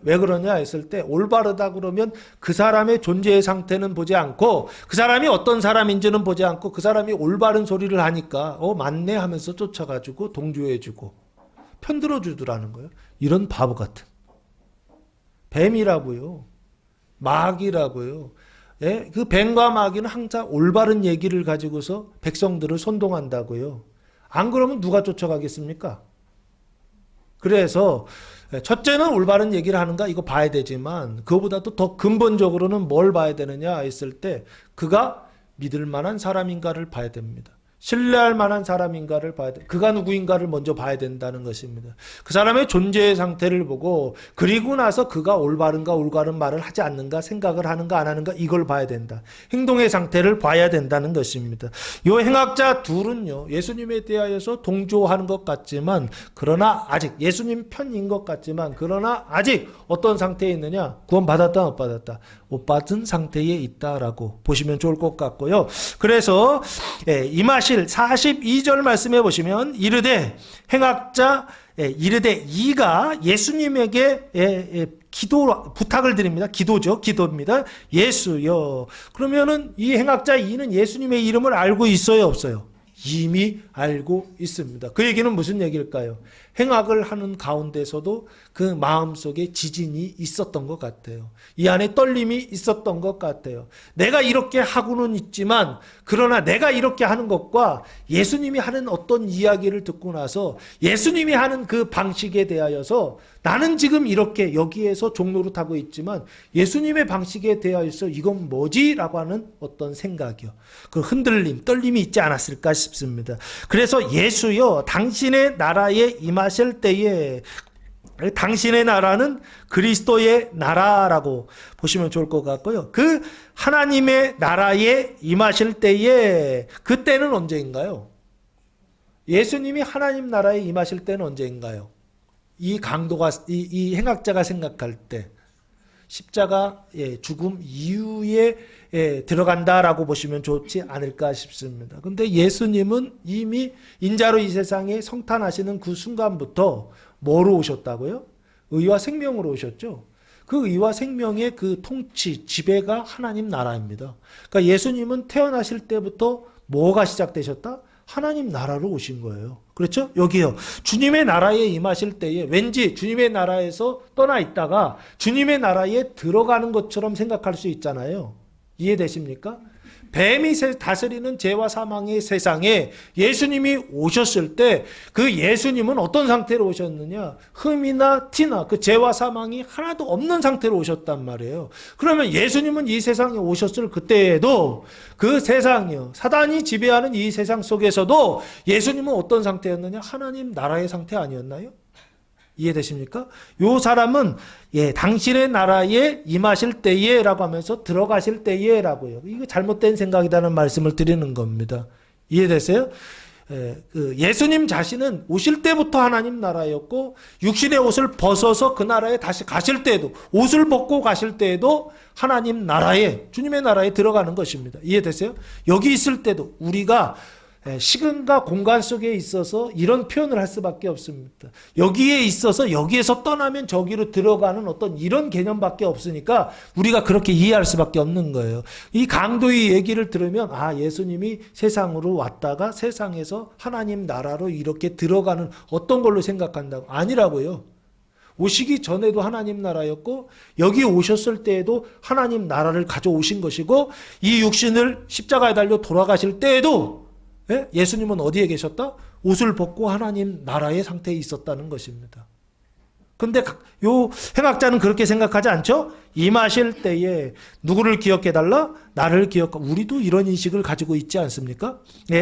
왜 그러냐 했을 때 올바르다 그러면 그 사람의 존재의 상태는 보지 않고 그 사람이 어떤 사람인지는 보지 않고 그 사람이 올바른 소리를 하니까 맞네 하면서 쫓아가지고 동조해주고 편들어주더라는 거예요. 이런 바보 같은 뱀이라고요. 마귀라고요. 예? 그 뱀과 마귀는 항상 올바른 얘기를 가지고서 백성들을 선동한다고요. 안 그러면 누가 쫓아가겠습니까? 그래서 첫째는 올바른 얘기를 하는가 이거 봐야 되지만 그거보다도 더 근본적으로는 뭘 봐야 되느냐 했을 때 그가 믿을 만한 사람인가를 봐야 됩니다. 신뢰할 만한 사람인가를 봐야 돼. 그가 누구인가를 먼저 봐야 된다는 것입니다. 그 사람의 존재의 상태를 보고 그리고 나서 그가 올바른가 올바른 말을 하지 않는가 생각을 하는가 안 하는가 이걸 봐야 된다. 행동의 상태를 봐야 된다는 것입니다. 이 행악자 둘은요. 예수님에 대하여서 동조하는 것 같지만 그러나 아직 예수님 편인 것 같지만 그러나 아직 어떤 상태에 있느냐? 구원받았다 못 받았다. 못 받은 상태에 있다라고 보시면 좋을 것 같고요. 그래서 임하실 42절 말씀해 보시면 이르되 행악자 이르되 이가 예수님에게 부탁을 드립니다. 기도입니다. 예수여. 그러면은 이 행악자 이는 예수님의 이름을 알고 있어요, 없어요? 이미 알고 있습니다. 그 얘기는 무슨 얘기일까요? 행악을 하는 가운데서도 그 마음속에 지진이 있었던 것 같아요. 이 안에 떨림이 있었던 것 같아요. 내가 이렇게 하고는 있지만 그러나 내가 이렇게 하는 것과 예수님이 하는 어떤 이야기를 듣고 나서 예수님이 하는 그 방식에 대하여서 나는 지금 이렇게 여기에서 종노릇하고 있지만 예수님의 방식에 대하여서 이건 뭐지? 라고 하는 어떤 생각이요. 그 흔들림, 떨림이 있지 않았을까 싶습니다. 그래서 예수여 당신의 나라에 임하실 때에 당신의 나라는 그리스도의 나라라고 보시면 좋을 것 같고요. 그 하나님의 나라에 임하실 때에 그때는 언제인가요? 예수님이 하나님 나라에 임하실 때는 언제인가요? 이 강도가 이 행악자가 생각할 때 십자가 죽음 이후에 들어간다라고 보시면 좋지 않을까 싶습니다. 근데 예수님은 이미 인자로 이 세상에 성탄하시는 그 순간부터 뭐로 오셨다고요? 의와 생명으로 오셨죠. 그 의와 생명의 그 통치, 지배가 하나님 나라입니다. 그러니까 예수님은 태어나실 때부터 뭐가 시작되셨다? 하나님 나라로 오신 거예요. 그렇죠? 여기요. 주님의 나라에 임하실 때에 왠지 주님의 나라에서 떠나 있다가 주님의 나라에 들어가는 것처럼 생각할 수 있잖아요. 이해되십니까? 뱀이 다스리는 죄와 사망의 세상에 예수님이 오셨을 때 그 예수님은 어떤 상태로 오셨느냐? 흠이나 티나 그 죄와 사망이 하나도 없는 상태로 오셨단 말이에요. 그러면 예수님은 이 세상에 오셨을 그때에도 그 세상이요. 사단이 지배하는 이 세상 속에서도 예수님은 어떤 상태였느냐? 하나님 나라의 상태 아니었나요? 이해되십니까? 요 사람은 당신의 나라에 임하실 때에 라고 하면서 들어가실 때에 라고요. 이거 잘못된 생각이라는 말씀을 드리는 겁니다. 이해되세요? 예수님 자신은 오실 때부터 하나님 나라였고 육신의 옷을 벗어서 그 나라에 다시 가실 때에도 옷을 벗고 가실 때에도 하나님 나라에 주님의 나라에 들어가는 것입니다. 이해되세요? 여기 있을 때도 우리가 시간과 공간 속에 있어서 이런 표현을 할 수밖에 없습니다. 여기에 있어서 여기에서 떠나면 저기로 들어가는 어떤 이런 개념밖에 없으니까 우리가 그렇게 이해할 수밖에 없는 거예요. 이 강도의 얘기를 들으면 예수님이 세상으로 왔다가 세상에서 하나님 나라로 이렇게 들어가는 어떤 걸로 생각한다고. 아니라고요. 오시기 전에도 하나님 나라였고 여기 오셨을 때에도 하나님 나라를 가져오신 것이고 이 육신을 십자가에 달려 돌아가실 때에도 예수님은 어디에 계셨다? 옷을 벗고 하나님 나라의 상태에 있었다는 것입니다. 근데 요 행악자는 그렇게 생각하지 않죠? 임하실 때에 누구를 기억해달라? 나를 우리도 이런 인식을 가지고 있지 않습니까?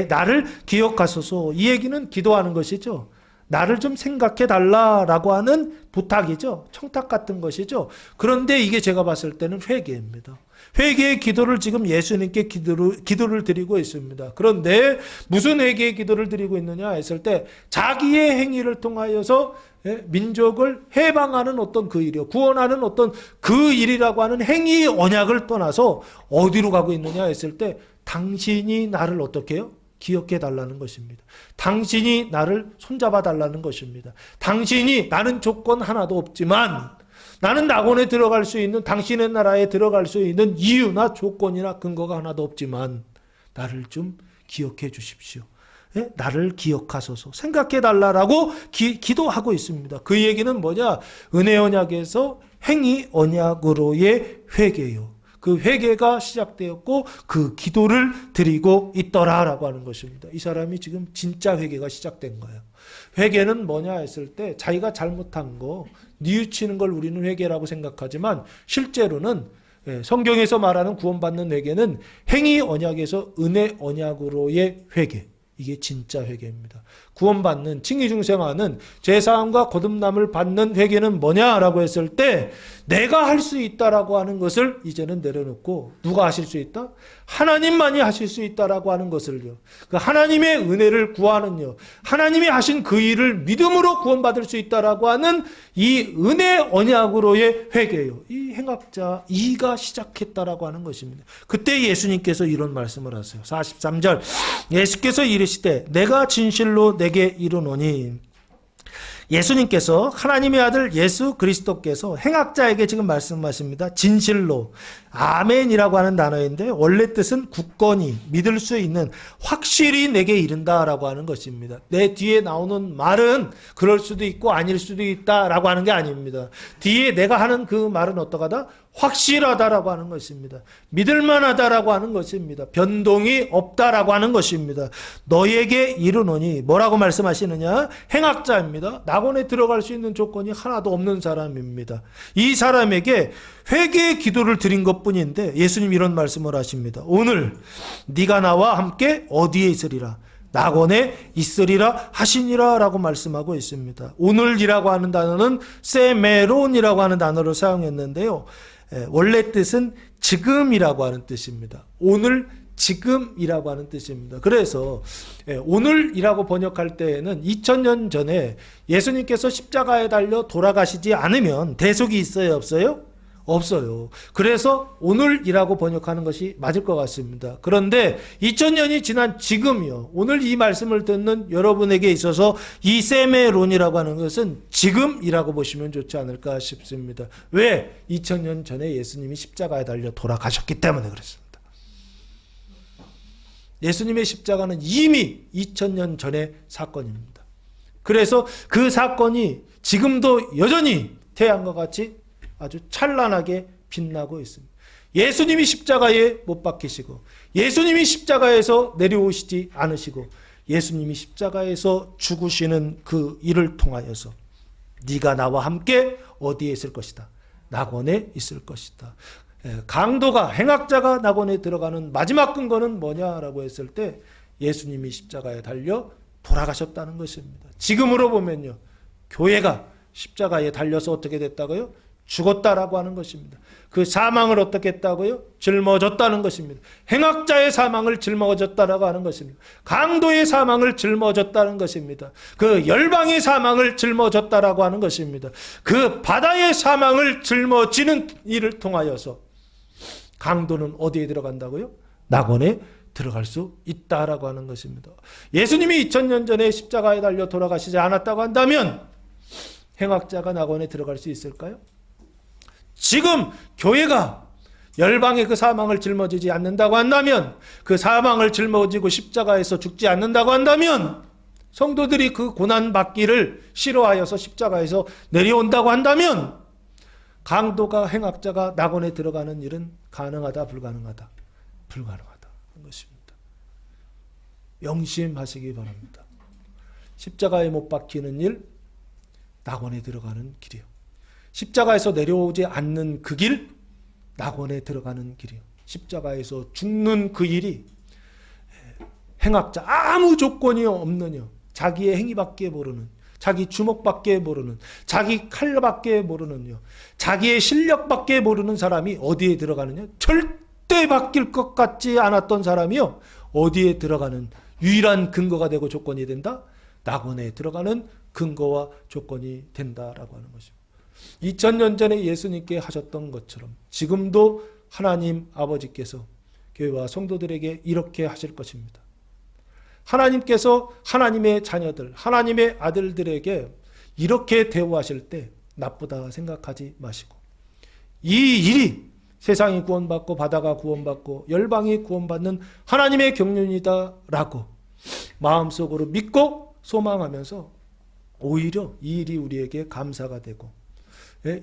나를 기억하소서. 이 얘기는 기도하는 것이죠. 나를 좀 생각해달라라고 하는 부탁이죠. 청탁 같은 것이죠. 그런데 이게 제가 봤을 때는 회개입니다. 회개의 기도를 지금 예수님께 기도를 드리고 있습니다. 그런데 무슨 회개의 기도를 드리고 있느냐 했을 때 자기의 행위를 통하여서 민족을 해방하는 어떤 그 일이요. 구원하는 어떤 그 일이라고 하는 행위의 언약을 떠나서 어디로 가고 있느냐 했을 때 당신이 나를 어떻게 해요? 기억해 달라는 것입니다. 당신이 나를 손잡아 달라는 것입니다. 당신이 나는 조건 하나도 없지만 나는 낙원에 들어갈 수 있는, 당신의 나라에 들어갈 수 있는 이유나 조건이나 근거가 하나도 없지만 나를 좀 기억해 주십시오. 예? 나를 기억하소서, 생각해 달라라고 기도하고 있습니다. 그 얘기는 뭐냐? 은혜 언약에서 행위 언약으로의 회개요. 그 회개가 시작되었고 그 기도를 드리고 있더라라고 하는 것입니다. 이 사람이 지금 진짜 회개가 시작된 거예요. 회개는 뭐냐 했을 때 자기가 잘못한 거 뉘우치는 걸 우리는 회개라고 생각하지만 실제로는 성경에서 말하는 구원받는 회개는 행위 언약에서 은혜 언약으로의 회개, 이게 진짜 회개입니다. 구원받는 칭의중생하는 제사함과 거듭남을 받는 회개는 뭐냐라고 했을 때 내가 할 수 있다라고 하는 것을 이제는 내려놓고 누가 하실 수 있다? 하나님만이 하실 수 있다라고 하는 것을요. 그 하나님의 은혜를 구하는요. 하나님이 하신 그 일을 믿음으로 구원받을 수 있다라고 하는 이 은혜 언약으로의 회개요. 이 행악자 이가 시작했다라고 하는 것입니다. 그때 예수님께서 이런 말씀을 하세요. 43절 예수께서 이르시되 내가 진실로 내게 이르노니, 예수님께서 하나님의 아들 예수 그리스도께서 행악자에게 지금 말씀하십니다. 진실로, 아멘이라고 하는 단어인데 원래 뜻은 굳건히, 믿을 수 있는, 확실히 내게 이른다라고 하는 것입니다. 내 뒤에 나오는 말은 그럴 수도 있고 아닐 수도 있다라고 하는 게 아닙니다. 뒤에 내가 하는 그 말은 어떠하다? 확실하다라고 하는 것입니다. 믿을만하다라고 하는 것입니다. 변동이 없다라고 하는 것입니다. 너에게 이르노니, 뭐라고 말씀하시느냐? 행악자입니다. 낙원에 들어갈 수 있는 조건이 하나도 없는 사람입니다. 이 사람에게 회개의 기도를 드린 것뿐인데 예수님 이런 말씀을 하십니다. 오늘 네가 나와 함께 어디에 있으리라? 낙원에 있으리라 하시니라 라고 말씀하고 있습니다. 오늘이라고 하는 단어는 세메론이라고 하는 단어를 사용했는데요. 원래 뜻은 지금이라고 하는 뜻입니다. 오늘, 지금이라고 하는 뜻입니다. 그래서 오늘이라고 번역할 때에는 2000년 전에 예수님께서 십자가에 달려 돌아가시지 않으면 대속이 있어요, 없어요? 없어요. 그래서 오늘이라고 번역하는 것이 맞을 것 같습니다. 그런데 2000년이 지난 지금이요. 오늘 이 말씀을 듣는 여러분에게 있어서 이 세메론이라고 하는 것은 지금이라고 보시면 좋지 않을까 싶습니다. 왜? 2000년 전에 예수님이 십자가에 달려 돌아가셨기 때문에 그렇습니다. 예수님의 십자가는 이미 2000년 전의 사건입니다. 그래서 그 사건이 지금도 여전히 태양과 같이 아주 찬란하게 빛나고 있습니다. 예수님이 십자가에 못 박히시고 예수님이 십자가에서 내려오시지 않으시고 예수님이 십자가에서 죽으시는 그 일을 통하여서 네가 나와 함께 어디에 있을 것이다? 낙원에 있을 것이다. 강도가, 행악자가 낙원에 들어가는 마지막 근거는 뭐냐라고 했을 때 예수님이 십자가에 달려 돌아가셨다는 것입니다. 지금으로 보면요, 교회가 십자가에 달려서 어떻게 됐다고요? 죽었다라고 하는 것입니다. 그 사망을 어떻게 했다고요? 짊어졌다는 것입니다. 행악자의 사망을 짊어졌다라고 하는 것입니다. 강도의 사망을 짊어졌다는 것입니다. 그 열방의 사망을 짊어졌다라고 하는 것입니다. 그 바다의 사망을 짊어지는 일을 통하여서 강도는 어디에 들어간다고요? 낙원에 들어갈 수 있다라고 하는 것입니다. 예수님이 2000년 전에 십자가에 달려 돌아가시지 않았다고 한다면 행악자가 낙원에 들어갈 수 있을까요? 지금 교회가 열방의 그 사망을 짊어지지 않는다고 한다면, 그 사망을 짊어지고 십자가에서 죽지 않는다고 한다면, 성도들이 그 고난받기를 싫어하여서 십자가에서 내려온다고 한다면 강도가, 행악자가 낙원에 들어가는 일은 가능하다, 불가능하다? 불가능하다는 것입니다. 명심하시기 바랍니다. 십자가에 못 박히는 일, 낙원에 들어가는 길이요. 십자가에서 내려오지 않는 그 길, 낙원에 들어가는 길이요. 십자가에서 죽는 그 일이 행악자, 아무 조건이 없느냐, 자기의 행위밖에 모르는, 자기 주먹밖에 모르는, 자기 칼밖에 모르는, 자기의 실력밖에 모르는 사람이 어디에 들어가느냐? 절대 바뀔 것 같지 않았던 사람이요, 어디에 들어가는 유일한 근거가 되고 조건이 된다? 낙원에 들어가는 근거와 조건이 된다라고 하는 것입니다. 2000년 전에 예수님께 하셨던 것처럼 지금도 하나님 아버지께서 교회와 성도들에게 이렇게 하실 것입니다. 하나님께서 하나님의 자녀들, 하나님의 아들들에게 이렇게 대우하실 때 나쁘다 생각하지 마시고 이 일이 세상이 구원받고 바다가 구원받고 열방이 구원받는 하나님의 경륜이다라고 마음속으로 믿고 소망하면서 오히려 이 일이 우리에게 감사가 되고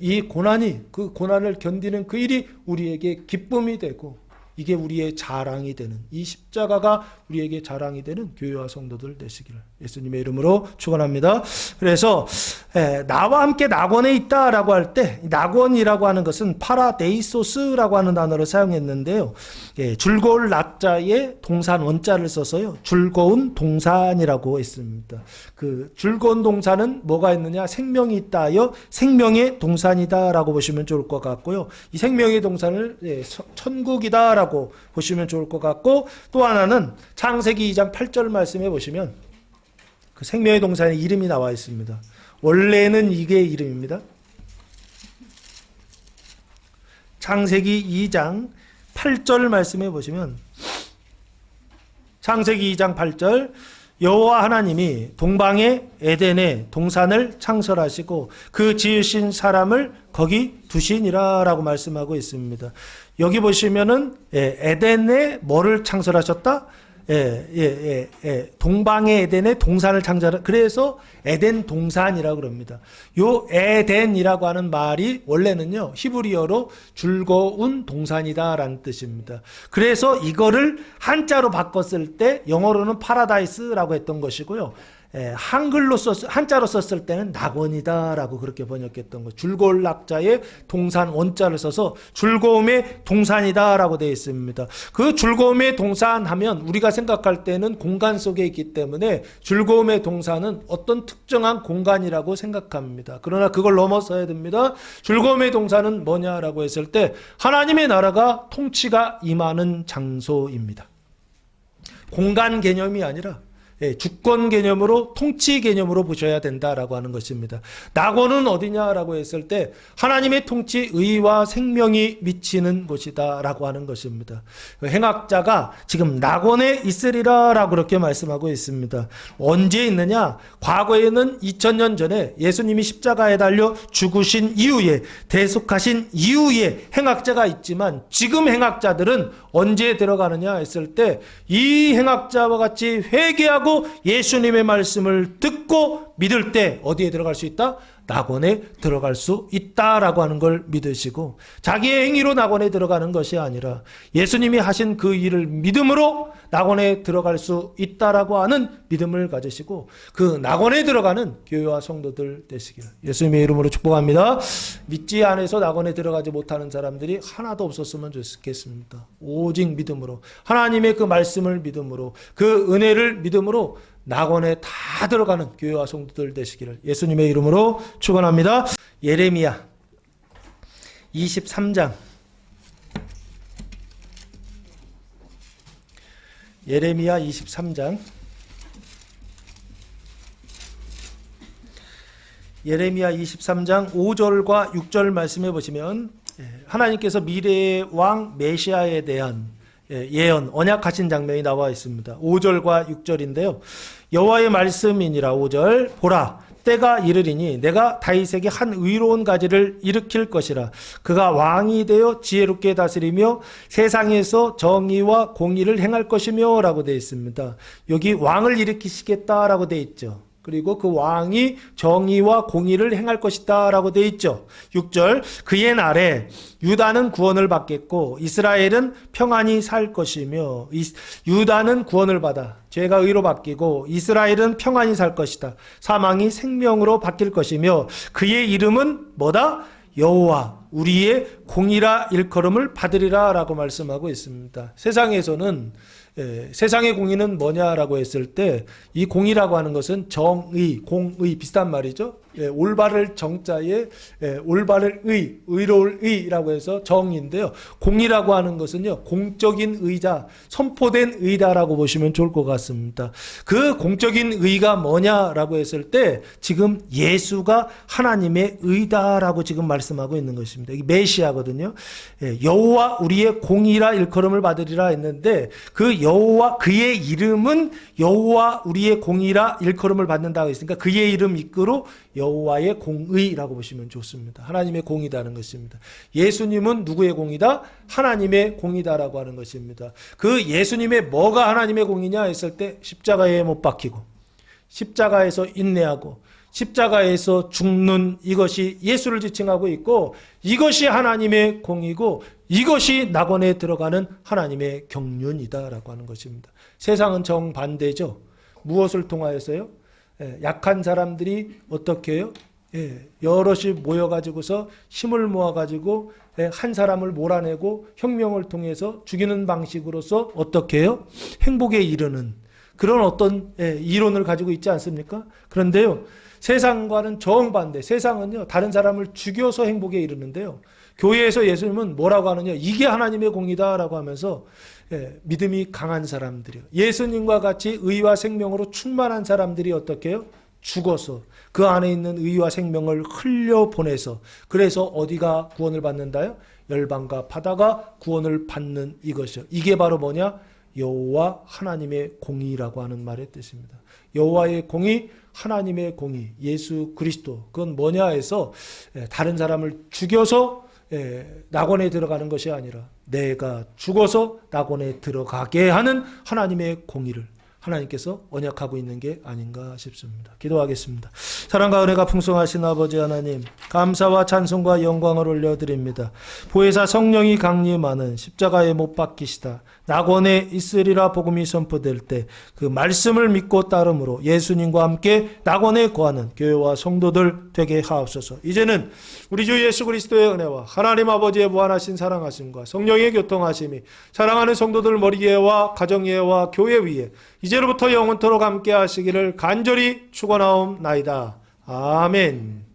이 고난이 그 고난을 견디는 그 일이 우리에게 기쁨이 되고 이게 우리의 자랑이 되는 이 십자가가 우리에게 자랑이 되는 교회와 성도들 되시기를 예수님의 이름으로 축원합니다. 그래서 나와 함께 낙원에 있다라고 할 때 낙원이라고 하는 것은 파라데이소스라고 하는 단어를 사용했는데요. 즐거울 낙자에 동산 원자를 써서요. 즐거운 동산이라고 했습니다. 그 즐거운 동산은 뭐가 있느냐? 생명이 있다 하여 생명의 동산이다라고 보시면 좋을 것 같고요. 이 생명의 동산을 천국이다라고 보시면 좋을 것 같고 또 하나는 창세기 2장 8절 말씀해 보시면 그 생명의 동산의 이름이 나와 있습니다. 원래는 이게 이름입니다. 창세기 2장 8절 말씀해 보시면 창세기 2장 8절 여호와 하나님이 동방의 에덴에 동산을 창설하시고 그 지으신 사람을 거기 두시니라 라고 말씀하고 있습니다. 여기 보시면은 에덴에 뭐를 창설하셨다? 동방의 에덴에 동산을 창설. 그래서 에덴 동산이라고 그럽니다. 요 에덴이라고 하는 말이 원래는요 히브리어로 즐거운 동산이다라는 뜻입니다. 그래서 이거를 한자로 바꿨을 때 영어로는 파라다이스라고 했던 것이고요. 한자로 썼을 때는 낙원이다라고 그렇게 번역했던 거. 즐거울 낙자에 동산 원자를 써서 즐거움의 동산이다라고 되어 있습니다. 그 즐거움의 동산 하면 우리가 생각할 때는 공간 속에 있기 때문에 즐거움의 동산은 어떤 특정한 공간이라고 생각합니다. 그러나 그걸 넘어서야 됩니다. 즐거움의 동산은 뭐냐라고 했을 때 하나님의 나라가 통치가 임하는 장소입니다. 공간 개념이 아니라 주권 개념으로 통치 개념으로 보셔야 된다라고 하는 것입니다. 낙원은 어디냐라고 했을 때 하나님의 통치 의와 생명이 미치는 곳이다라고 하는 것입니다. 행악자가 지금 낙원에 있으리라라고 그렇게 말씀하고 있습니다. 언제 있느냐? 과거에는 2000년 전에 예수님이 십자가에 달려 죽으신 이후에 대속하신 이후에 행악자가 있지만 지금 행악자들은 언제 들어가느냐 했을 때 이 행악자와 같이 회개하고 예수님의 말씀을 듣고 믿을 때 어디에 들어갈 수 있다? 낙원에 들어갈 수 있다라고 하는 걸 믿으시고 자기의 행위로 낙원에 들어가는 것이 아니라 예수님이 하신 그 일을 믿음으로 낙원에 들어갈 수 있다라고 하는 믿음을 가지시고 그 낙원에 들어가는 교회와 성도들 되시기를 예수님의 이름으로 축복합니다. 믿지 않아서 낙원에 들어가지 못하는 사람들이 하나도 없었으면 좋겠습니다. 오직 믿음으로 하나님의 그 말씀을 믿음으로 그 은혜를 믿음으로 낙원에 다 들어가는 교회와 성도들 되시기를 예수님의 이름으로 축원합니다. 예레미야 23장 예레미야 23장 예레미야 23장 5절과 6절 말씀해 보시면 하나님께서 미래의 왕 메시아에 대한 예언, 언약하신 장면이 나와 있습니다. 5절과 6절인데요. 여호와의 말씀이니라 5절 보라 때가 이르리니 내가 다윗에게 한 의로운 가지를 일으킬 것이라 그가 왕이 되어 지혜롭게 다스리며 세상에서 정의와 공의를 행할 것이며 라고 되어 있습니다. 여기 왕을 일으키시겠다라고 되어 있죠. 그리고 그 왕이 정의와 공의를 행할 것이다 라고 되어 있죠. 6절 그의 날에 유다는 구원을 받겠고 이스라엘은 평안히 살 것이며 유다는 구원을 받아 죄가 의로 바뀌고 이스라엘은 평안히 살 것이다. 사망이 생명으로 바뀔 것이며 그의 이름은 뭐다? 여호와 우리의 공의라 일컬음을 받으리라 라고 말씀하고 있습니다. 세상에서는 세상의 공의는 뭐냐라고 했을 때 이 공의라고 하는 것은 정의, 공의 비슷한 말이죠. 올바를 정자에 올바를 의, 의로울 의라고 해서 정의인데요. 공의라고 하는 것은요. 공적인 의자, 선포된 의다라고 보시면 좋을 것 같습니다. 그 공적인 의가 뭐냐라고 했을 때 지금 예수가 하나님의 의다라고 지금 말씀하고 있는 것입니다. 이게 메시아거든요. 여호와 우리의 공의라 일컬음을 받으리라 했는데 그 여호와 그의 이름은 여호와 우리의 공의라 일컬음을 받는다고 했으니까 그의 이름 이끌어 여호와 여호와의 공의라고 보시면 좋습니다. 하나님의 공이다는 것입니다. 예수님은 누구의 공이다? 하나님의 공이다라고 하는 것입니다. 그 예수님의 뭐가 하나님의 공이냐 했을 때 십자가에 못 박히고 십자가에서 인내하고 십자가에서 죽는 이것이 예수를 지칭하고 있고, 이것이 하나님의 공이고 이것이 낙원에 들어가는 하나님의 경륜이다라고 하는 것입니다. 세상은 정반대죠. 무엇을 통하여서요? 약한 사람들이 어떻게 해요? 여럿이 모여가지고서 힘을 모아가지고 한 사람을 몰아내고 혁명을 통해서 죽이는 방식으로서 어떻게 해요? 행복에 이르는 그런 어떤 이론을 가지고 있지 않습니까? 그런데요, 세상과는 정반대. 세상은요, 다른 사람을 죽여서 행복에 이르는데요, 교회에서 예수님은 뭐라고 하느냐? 이게 하나님의 공이다라고 하면서 믿음이 강한 사람들이요, 예수님과 같이 의와 생명으로 충만한 사람들이 어떻게 해요? 죽어서 그 안에 있는 의와 생명을 흘려보내서, 그래서 어디가 구원을 받는다요? 열방과 바다가 구원을 받는 이것이요. 이게 바로 뭐냐? 여호와 하나님의 공의라고 하는 말의 뜻입니다. 여호와의 공의, 하나님의 공의, 예수 그리스도. 그건 뭐냐 해서 다른 사람을 죽여서 낙원에 들어가는 것이 아니라 내가 죽어서 낙원에 들어가게 하는 하나님의 공의를 하나님께서 언약하고 있는 게 아닌가 싶습니다. 기도하겠습니다. 사랑과 은혜가 풍성하신 아버지 하나님, 감사와 찬송과 영광을 올려드립니다. 보혜사 성령이 강림하는 십자가에 못 박히시다 낙원에 있으리라 복음이 선포될 때 그 말씀을 믿고 따름으로 예수님과 함께 낙원에 거하는 교회와 성도들 되게 하옵소서. 이제는 우리 주 예수 그리스도의 은혜와 하나님 아버지의 무한하신 사랑하심과 성령의 교통하심이 사랑하는 성도들 머리에와 가정에와 교회 위에 이제로부터 영원토록 함께 하시기를 간절히 축원하옵나이다. 아멘.